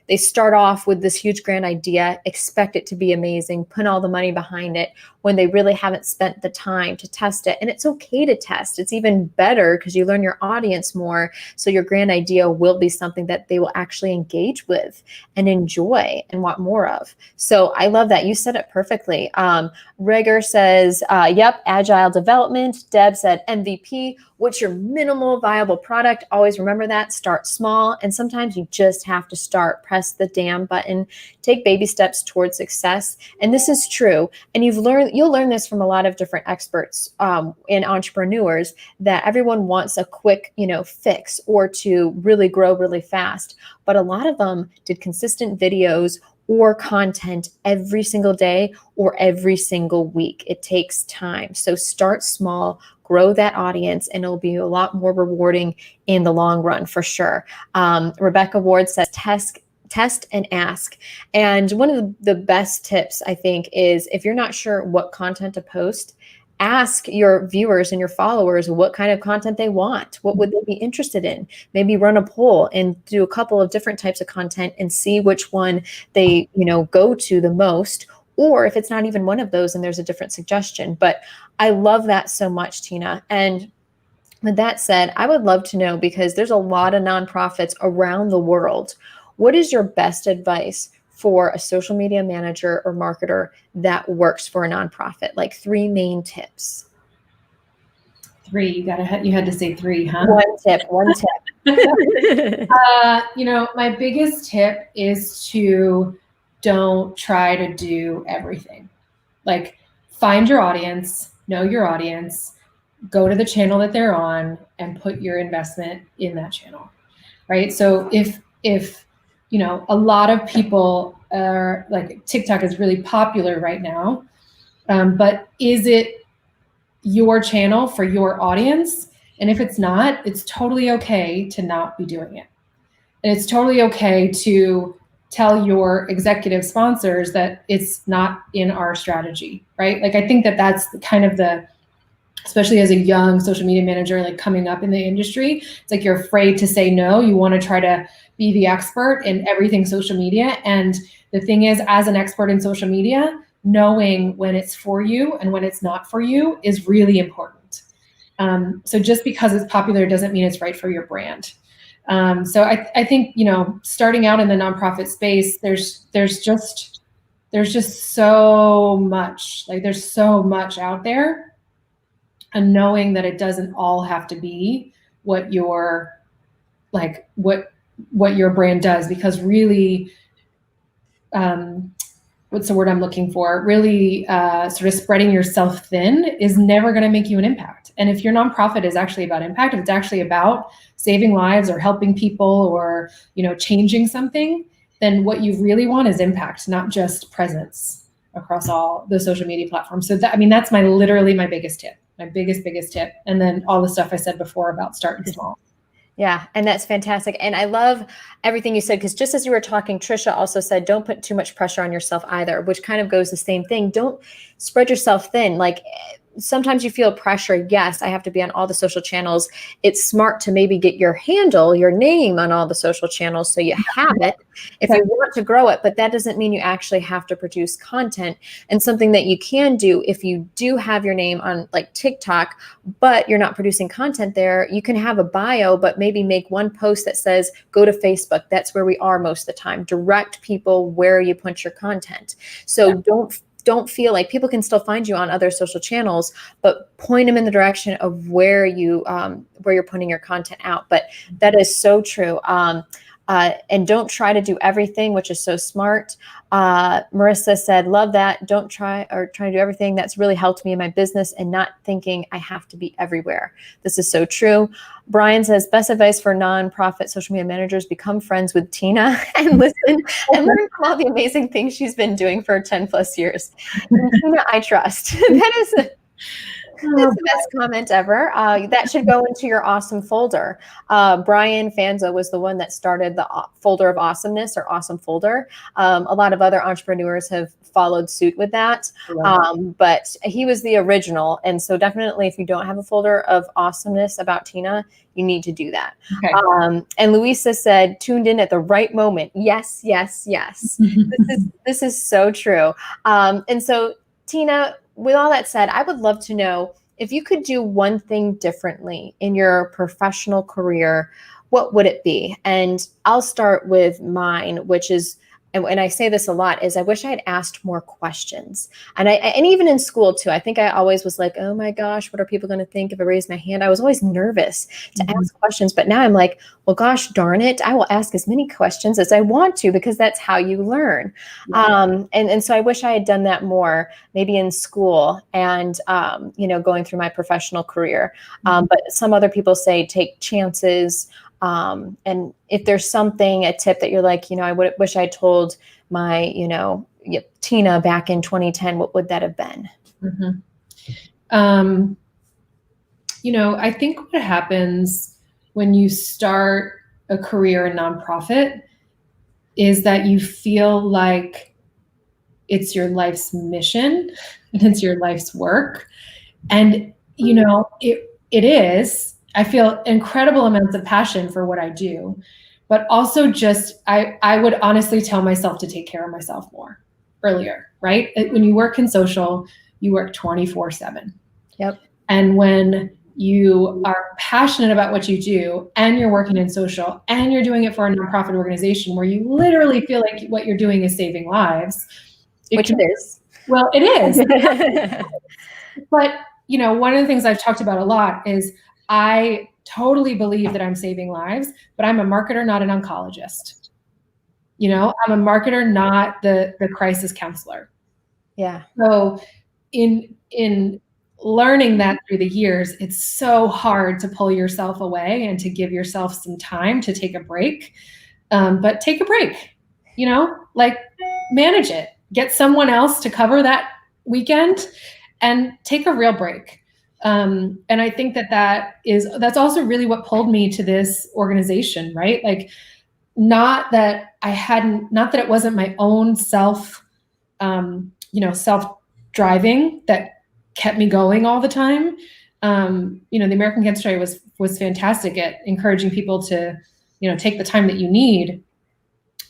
Speaker 3: they start off with this huge grand idea, expect it to be amazing, put all the money behind it when they really haven't spent the time to test it. And it's okay to test. It's even better because you learn your audience more. So your grand idea will be something that they will actually engage with and enjoy and want more of. So So I love that. You said it perfectly. Rigger says, yep, agile development. Deb said MVP. What's your minimal viable product? Always remember that. Start small. And sometimes you just have to start. Press the damn button. Take baby steps towards success. And this is true. And you'll learn this from a lot of different experts and entrepreneurs, that everyone wants a quick, fix or to really grow really fast. But a lot of them did consistent videos or content every single day or every single week. It takes time. So start small, grow that audience, and it'll be a lot more rewarding in the long run for sure. Rebecca Ward says, test and ask. And one of the best tips, I think, is if you're not sure what content to post, ask your viewers and your followers what kind of content they want. What would they be interested in? Maybe run a poll and do a couple of different types of content and see which one they, go to the most. Or if it's not even one of those and there's a different suggestion. But I love that so much, Tina. And with that said, I would love to know, because there's a lot of nonprofits around the world, what is your best advice for a social media manager or marketer that works for a nonprofit? Like 3 main tips.
Speaker 1: 3, you had to say 3, huh?
Speaker 3: One tip.
Speaker 1: My biggest tip is to don't try to do everything. Like, find your audience, know your audience, go to the channel that they're on, and put your investment in that channel, right? So if a lot of people are like, TikTok is really popular right now, but is it your channel for your audience? And if it's not, it's totally okay to not be doing it. And it's totally okay to tell your executive sponsors that it's not in our strategy, right? Like, I think that that's kind of especially as a young social media manager, like coming up in the industry, it's like you're afraid to say no. You want to try to be the expert in everything social media. And the thing is, as an expert in social media, knowing when it's for you and when it's not for you is really important. So just because it's popular doesn't mean it's right for your brand. So I think, starting out in the nonprofit space, there's just so much, there's so much out there, and knowing that it doesn't all have to be what your brand does, because really, what's the word I'm looking for? Really, sort of spreading yourself thin is never going to make you an impact. And if your nonprofit is actually about impact, if it's actually about saving lives or helping people or, changing something, then what you really want is impact, not just presence across all the social media platforms. So that's literally my biggest tip, my biggest tip. And then all the stuff I said before about starting small.
Speaker 3: Yeah, and that's fantastic. And I love everything you said, because just as you were talking, Trisha also said, don't put too much pressure on yourself either, which kind of goes the same thing. Don't spread yourself thin. Like, sometimes you feel pressure. Yes, I have to be on all the social channels. It's smart to maybe get your handle, your name on all the social channels so you have it if you want to grow it, but that doesn't mean you actually have to produce content. And something that you can do, if you do have your name on like TikTok, but you're not producing content there, you can have a bio, but maybe make one post that says, go to Facebook. That's where we are most of the time. Direct people where you put your content. So don't feel like people can still find you on other social channels, but point them in the direction of where you're putting your content out. But that is so true. And don't try to do everything, which is so smart. Marissa said, love that. Don't try to do everything. That's really helped me in my business, and not thinking I have to be everywhere. This is so true. Brian says, best advice for nonprofit social media managers: become friends with Tina and listen and learn from all the amazing things she's been doing for 10 plus years. And Tina, I trust. That's the best comment ever. That should go into your awesome folder. Brian Fanzo was the one that started the folder of awesomeness, or awesome folder. A lot of other entrepreneurs have followed suit with that. But he was the original. And so definitely, if you don't have a folder of awesomeness about Tina, you need to do that. Okay. And Luisa said, tuned in at the right moment. Yes, yes, yes. This is so true. And so, Tina, with all that said, I would love to know, if you could do one thing differently in your professional career, what would it be? And I'll start with mine, which is, and I say this a lot, is I wish I had asked more questions. And even in school too, I think I always was like, oh my gosh, what are people going to think if I raise my hand? I was always nervous to ask questions, but now I'm like, well, gosh darn it, I will ask as many questions as I want to, because that's how you learn. And so I wish I had done that more, maybe in school and, going through my professional career. But some other people say take chances. And if there's a tip that you're like, I wish I told my, Tina back in 2010, what would that have been?
Speaker 1: I think what happens when you start a career in nonprofit is that you feel like it's your life's mission and it's your life's work. And, it is. I feel incredible amounts of passion for what I do, but also just, I would honestly tell myself to take care of myself more earlier, right? When you work in social, you work 24/7.
Speaker 3: Yep.
Speaker 1: And when you are passionate about what you do and you're working in social and you're doing it for a nonprofit organization where you literally feel like what you're doing is saving lives.
Speaker 3: Which it is.
Speaker 1: Well, it is. But, one of the things I've talked about a lot is I totally believe that I'm saving lives, but I'm a marketer, not an oncologist. I'm a marketer, not the crisis counselor.
Speaker 3: Yeah.
Speaker 1: So in learning that through the years, it's so hard to pull yourself away and to give yourself some time to take a break. But take a break, manage it. Get someone else to cover that weekend and take a real break. And I think that's also really what pulled me to this organization, right? Like, not that it wasn't my own self-driving that kept me going all the time. The American Cancer Study was fantastic at encouraging people to, take the time that you need.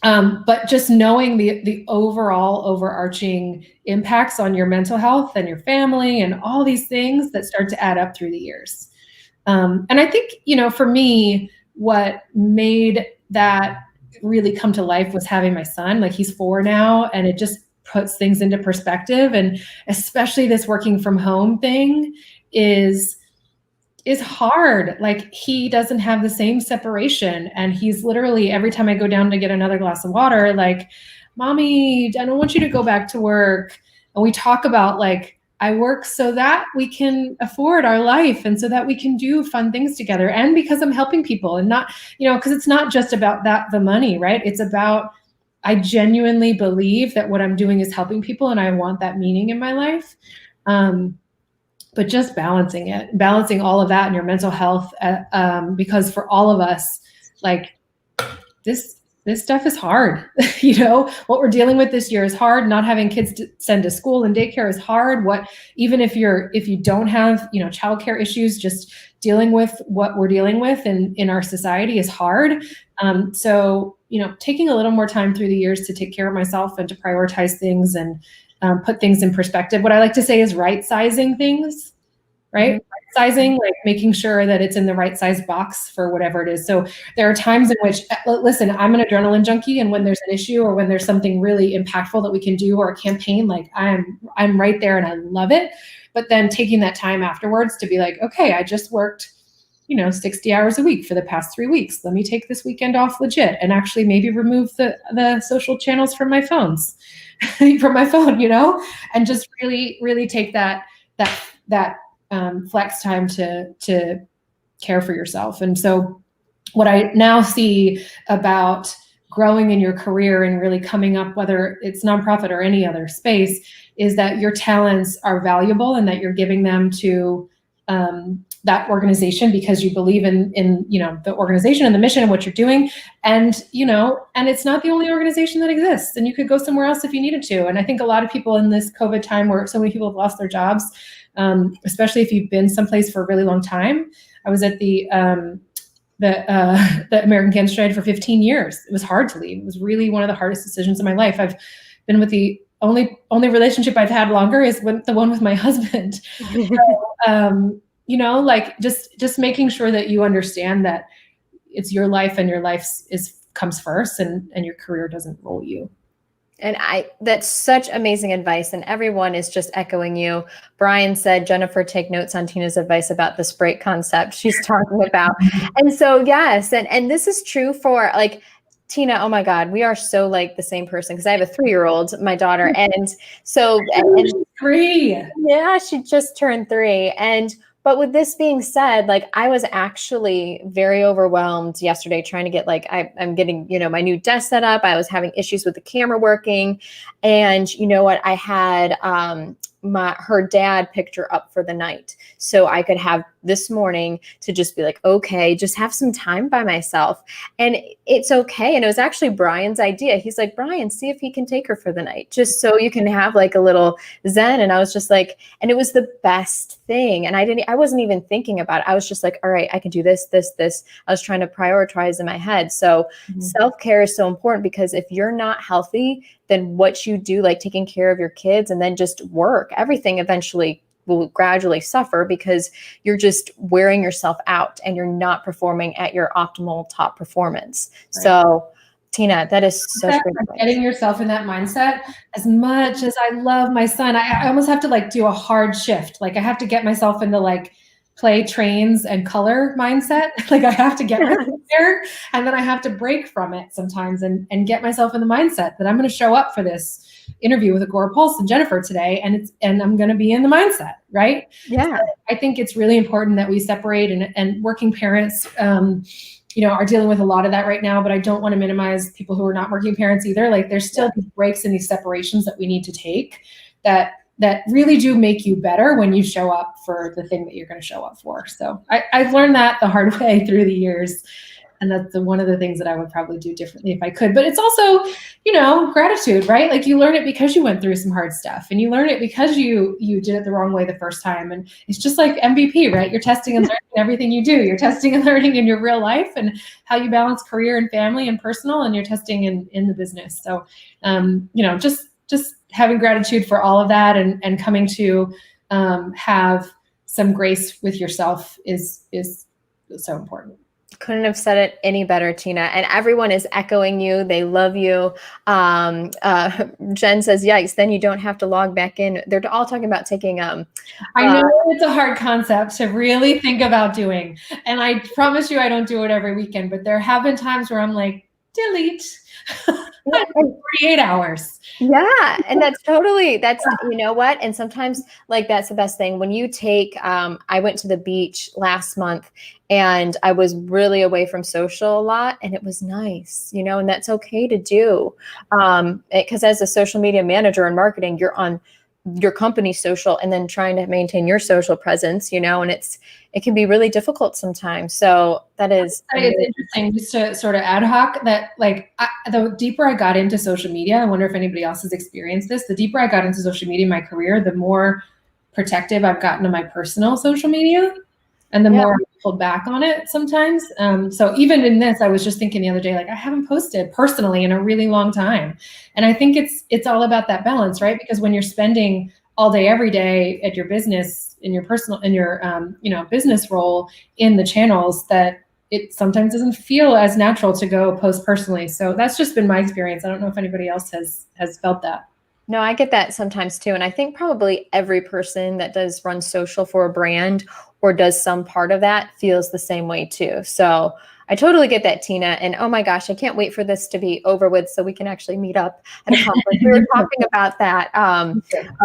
Speaker 1: But just knowing the overall overarching impacts on your mental health and your family and all these things that start to add up through the years. And I think, for me, what made that really come to life was having my son. Like, he's 4 now, and it just puts things into perspective. And especially this working from home thing is hard. Like, he doesn't have the same separation. And he's literally, every time I go down to get another glass of water, like, Mommy, I don't want you to go back to work. And we talk about, like, I work so that we can afford our life and so that we can do fun things together. And because I'm helping people, and not, because it's not just about the money, right? It's about, I genuinely believe that what I'm doing is helping people and I want that meaning in my life. But just balancing all of that in your mental health, because for all of us, like, this stuff is hard. What we're dealing with this year is hard. Not having kids to send to school and daycare is hard. Even if you don't have, childcare issues, just dealing with what we're dealing with in our society is hard. So, taking a little more time through the years to take care of myself and to prioritize things and put things in perspective. What I like to say is right-sizing things, right? Mm-hmm. Right-sizing, like making sure that it's in the right size box for whatever it is. So there are times in which, listen, I'm an adrenaline junkie, and when there's an issue or when there's something really impactful that we can do, or a campaign, like, I'm right there and I love it. But then taking that time afterwards to be like, okay, I just worked 60 hours a week for the past 3 weeks. Let me take this weekend off legit and actually maybe remove the social channels from my phone, and just really, really take that flex time to care for yourself. And so what I now see about growing in your career and really coming up, whether it's nonprofit or any other space, is that your talents are valuable and that you're giving them to that organization because you believe in the organization and the mission and what you're doing. And it's not the only organization that exists, and you could go somewhere else if you needed to. And I think a lot of people in this COVID time, where so many people have lost their jobs, especially if you've been someplace for a really long time. I was at the American Cancer Study for 15 years. It was hard to leave. It was really one of the hardest decisions in my life. I've been with the only relationship I've had longer is the one with my husband. So, like just making sure that you understand that it's your life and your life comes first, and your career doesn't roll you.
Speaker 3: And that's such amazing advice. And everyone is just echoing you. Brian said, Jennifer, take notes on Tina's advice about this break concept she's talking about. And so, yes. And this is true for like Tina. Oh my God, we are so like the same person. Cause I have a 3-year-old, my daughter. And so, and
Speaker 1: 3.
Speaker 3: yeah, she just turned 3. But with this being said, like I was actually very overwhelmed yesterday trying to get like, I'm getting, my new desk set up. I was having issues with the camera working. And you know what? I had her dad picked her up for the night. So I could have this morning to just be like, okay, just have some time by myself. And it's okay. And it was actually Brian's idea. He's like, Brian, see if he can take her for the night, just so you can have like a little zen. And I was just like, and it was the best thing. And I wasn't even thinking about it. I was just like, all right, I can do this. I was trying to prioritize in my head. So self-care is so important, because if you're not healthy, then what you do, like taking care of your kids and then just work, everything eventually will gradually suffer, because you're just wearing yourself out and you're not performing at your optimal top performance. Right. So Tina, that is such great advice.
Speaker 1: Getting yourself in that mindset. As much as I love my son, I almost have to like do a hard shift. Like I have to get myself in the like play, trains, and color mindset. Like I have to get myself there, and then I have to break from it sometimes and get myself in the mindset that I'm going to show up for this interview with Agora Pulse and Jennifer today, and I'm going to be in the mindset, right?
Speaker 3: Yeah.
Speaker 1: So I think it's really important that we separate, and working parents, are dealing with a lot of that right now, but I don't want to minimize people who are not working parents either. Like there's still these breaks and these separations that we need to take that really do make you better when you show up for the thing that you're going to show up for. So I've learned that the hard way through the years. And that's one of the things that I would probably do differently if I could. But it's also, gratitude, right? Like you learn it because you went through some hard stuff, and you learn it because you did it the wrong way the first time. And it's just like MVP, right? You're testing and learning everything you do. You're testing and learning in your real life and how you balance career and family and personal, and you're testing in the business. So, just having gratitude for all of that and coming to have some grace with yourself is so important.
Speaker 3: Couldn't have said it any better, Tina. And everyone is echoing you. They love you. Jen says, yikes, then you don't have to log back in. They're all talking about taking
Speaker 1: I know it's a hard concept to really think about doing. And I promise you I don't do it every weekend, but there have been times where I'm like, delete. 48 hours.
Speaker 3: Yeah. And that's you know what? And sometimes like, that's the best thing when you take, I went to the beach last month and I was really away from social a lot, and it was nice, and that's okay to do. Because as a social media manager and marketing, you're on your company's social and then trying to maintain your social presence, and it can be really difficult sometimes. So that is
Speaker 1: it's interesting, just to sort of ad hoc that like the deeper I got into social media, I wonder if anybody else has experienced this, the deeper I got into social media in my career, the more protective I've gotten of my personal social media, and the more I pulled back on it sometimes. So even in this, I was just thinking the other day, like I haven't posted personally in a really long time. And I think it's all about that balance, right? Because when you're spending all day, every day at your business, in your business role in the channels, that it sometimes doesn't feel as natural to go post personally. So that's just been my experience. I don't know if anybody else has felt that.
Speaker 3: No, I get that sometimes too. And I think probably every person that does run social for a brand or does some part of that feels the same way too. So I totally get that, Tina. And oh my gosh, I can't wait for this to be over with so we can actually meet up at a conference. We were talking about that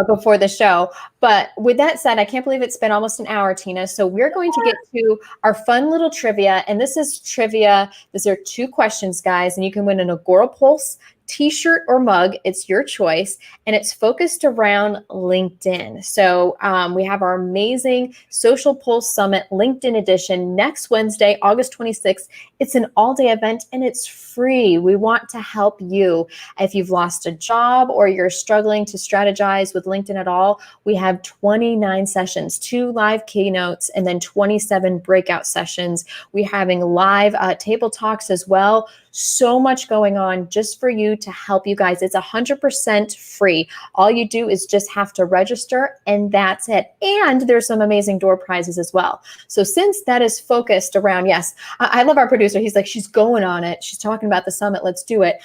Speaker 3: before the show. But with that said, I can't believe it's been almost an hour, Tina. So we're going to get to our fun little trivia. And this is trivia. These are 2 questions, guys. And you can win an Agora Pulse t-shirt or mug. It's your choice. And it's focused around LinkedIn. So we have our amazing Social Pulse Summit LinkedIn edition next Wednesday, August 26th. It's an all-day event and it's free. We want to help you. If you've lost a job or you're struggling to strategize with LinkedIn at all, we have 29 sessions, 2 live keynotes, and then 27 breakout sessions. We're having live table talks as well. So much going on just for you to help you guys. It's 100% free. All you do is just have to register, and that's it. And there's some amazing door prizes as well. So since that is focused around, yes, I love our producer. He's like, she's going on it. She's talking about the summit. Let's do it.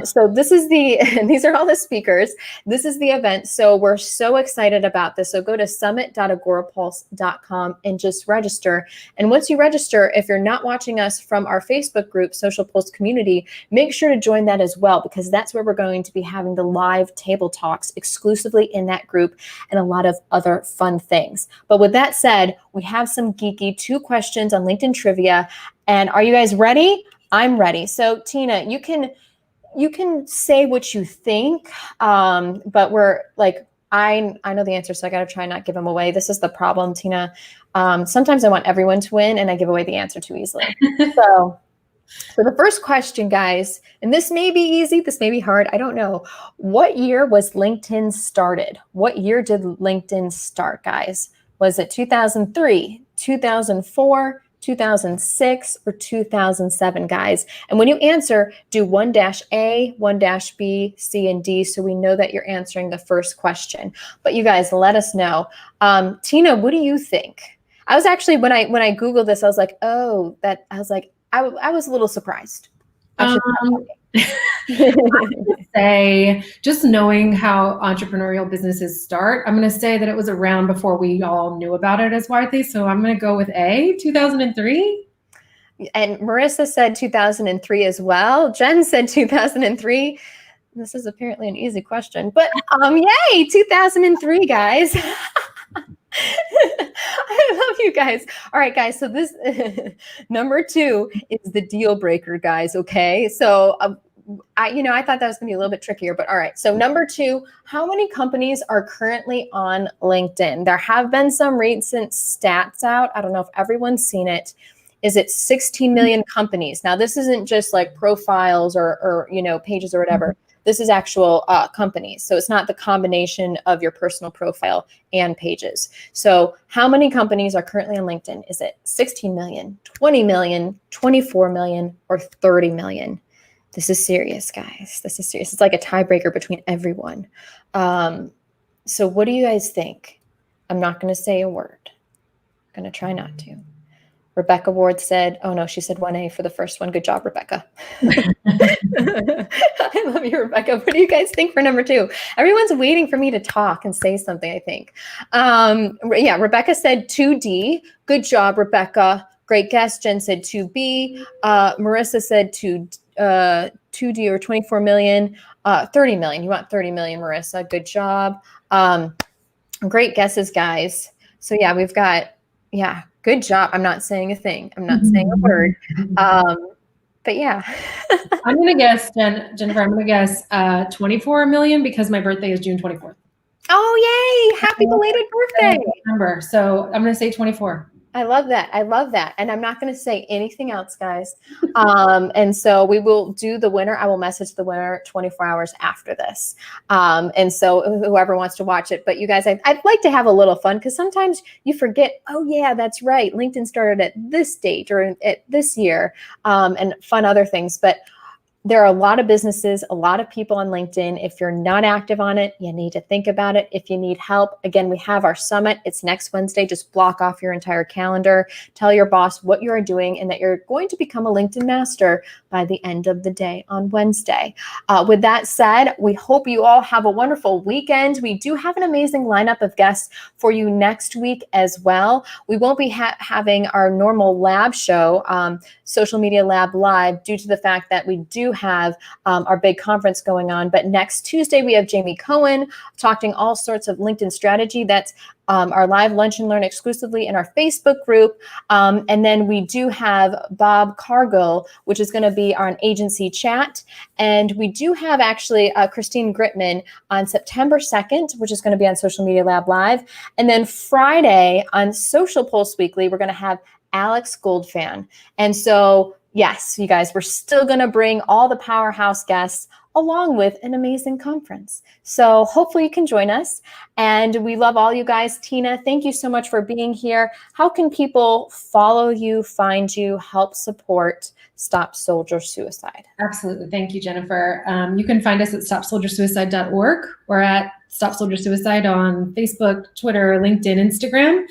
Speaker 3: So this is these are all the speakers. This is the event. So we're so excited about this. So go to summit.agorapulse.com and just register. And once you register, if you're not watching us from our Facebook group, Social Pulse Community, make sure to join that as well, because that's where we're going to be having the live table talks exclusively in that group and a lot of other fun things. But with that said, we have some geeky 2 questions on LinkedIn trivia. And are you guys ready? I'm ready. So Tina, you can say what you think, but we're like, I know the answer, so I got to try not give them away. This is the problem, Tina. Sometimes I want everyone to win, and I give away the answer too easily. So the first question, guys, and this may be easy, this may be hard, I don't know. What year was LinkedIn started? What year did LinkedIn start, guys? Was it 2003, 2004, 2006, or 2007, guys? And when you answer, do 1-A, 1-B, C, and D, so we know that you're answering the first question. But you guys, let us know. Tina, what do you think? I was actually, when I Googled this, I was like, I was a little surprised.
Speaker 1: I would say, just knowing how entrepreneurial businesses start, I'm going to say that it was around before we all knew about it as widely. So I'm going to go with A, 2003.
Speaker 3: And Marissa said 2003 as well. Jen said 2003. This is apparently an easy question, but yay, 2003, guys. I love you guys. All right, guys. So this number 2 is the deal breaker, guys. Okay. So I thought that was gonna be a little bit trickier, but all right. So number 2, how many companies are currently on LinkedIn? There have been some recent stats out. I don't know if everyone's seen it. Is it 16 million companies? Now, this isn't just like profiles or pages or whatever. This is actual companies. So it's not the combination of your personal profile and pages. So how many companies are currently on LinkedIn? Is it 16 million, 20 million, 24 million, or 30 million? This is serious, guys. This is serious. It's like a tiebreaker between everyone. So what do you guys think? I'm not going to say a word. I'm going to try not to. Rebecca Ward said, oh no, she said 1A for the first one. Good job, Rebecca. I love you, Rebecca. What do you guys think for number 2? Everyone's waiting for me to talk and say something, I think. Yeah, Rebecca said 2D. Good job, Rebecca. Great guess. Jen said 2B. Marissa said 2D or 24 million. 30 million. You want 30 million, Marissa. Good job. Great guesses, guys. So yeah, we've got, yeah, good job. I'm not saying a thing. I'm not saying a word. But yeah.
Speaker 1: I'm going to guess, Jennifer, I'm going to guess 24 million because my birthday is June 24th.
Speaker 3: Oh, yay. Happy belated birthday.
Speaker 1: November. So I'm going to say 24.
Speaker 3: I love that. I love that. And I'm not going to say anything else, guys. And so we will do the winner. I will message the winner 24 hours after this. And so whoever wants to watch it, but you guys, I'd like to have a little fun because sometimes you forget, oh yeah, that's right. LinkedIn started at this date or at this year, and fun other things. But there are a lot of businesses, a lot of people on LinkedIn. If you're not active on it, you need to think about it. If you need help, again, we have our summit. It's next Wednesday. Just block off your entire calendar. Tell your boss what you're doing and that you're going to become a LinkedIn master by the end of the day on Wednesday. With that said, we hope you all have a wonderful weekend. We do have an amazing lineup of guests for you next week as well. We won't be having our normal lab show, Social Media Lab Live, due to the fact that we do have our big conference going on. But next Tuesday, we have Jamie Cohen talking all sorts of LinkedIn strategy. That's our live lunch and learn exclusively in our Facebook group. And then we do have Bob Cargill, which is going to be our agency chat. And we do have actually Christine Gritman on September 2nd, which is going to be on Social Media Lab Live. And then Friday on Social Pulse Weekly, we're going to have Alex Goldfan. And so yes, you guys, we're still going to bring all the powerhouse guests along with an amazing conference. So hopefully you can join us. And we love all you guys. Tina, thank you so much for being here. How can people follow you, find you, help support Stop Soldier Suicide?
Speaker 1: Absolutely. Thank you, Jennifer. You can find us at stopsoldiersuicide.org. We're at Stop Soldier Suicide on Facebook, Twitter, LinkedIn, Instagram.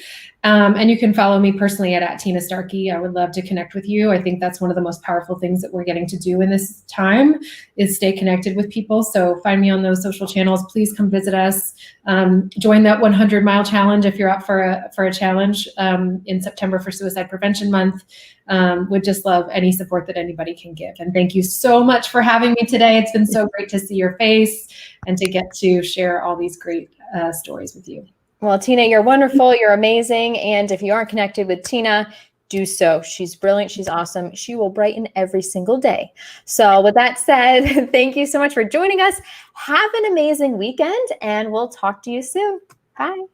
Speaker 1: And you can follow me personally at Tina Starkey. I would love to connect with you. I think that's one of the most powerful things that we're getting to do in this time is stay connected with people. So find me on those social channels. Please come visit us. Join that 100-mile challenge if you're up for a challenge in September for Suicide Prevention Month. Would just love any support that anybody can give. And thank you so much for having me today. It's been so great to see your face and to get to share all these great stories with you.
Speaker 3: Well, Tina, you're wonderful. You're amazing. And if you aren't connected with Tina, do so. She's brilliant. She's awesome. She will brighten every single day. So with that said, thank you so much for joining us. Have an amazing weekend, and we'll talk to you soon. Bye.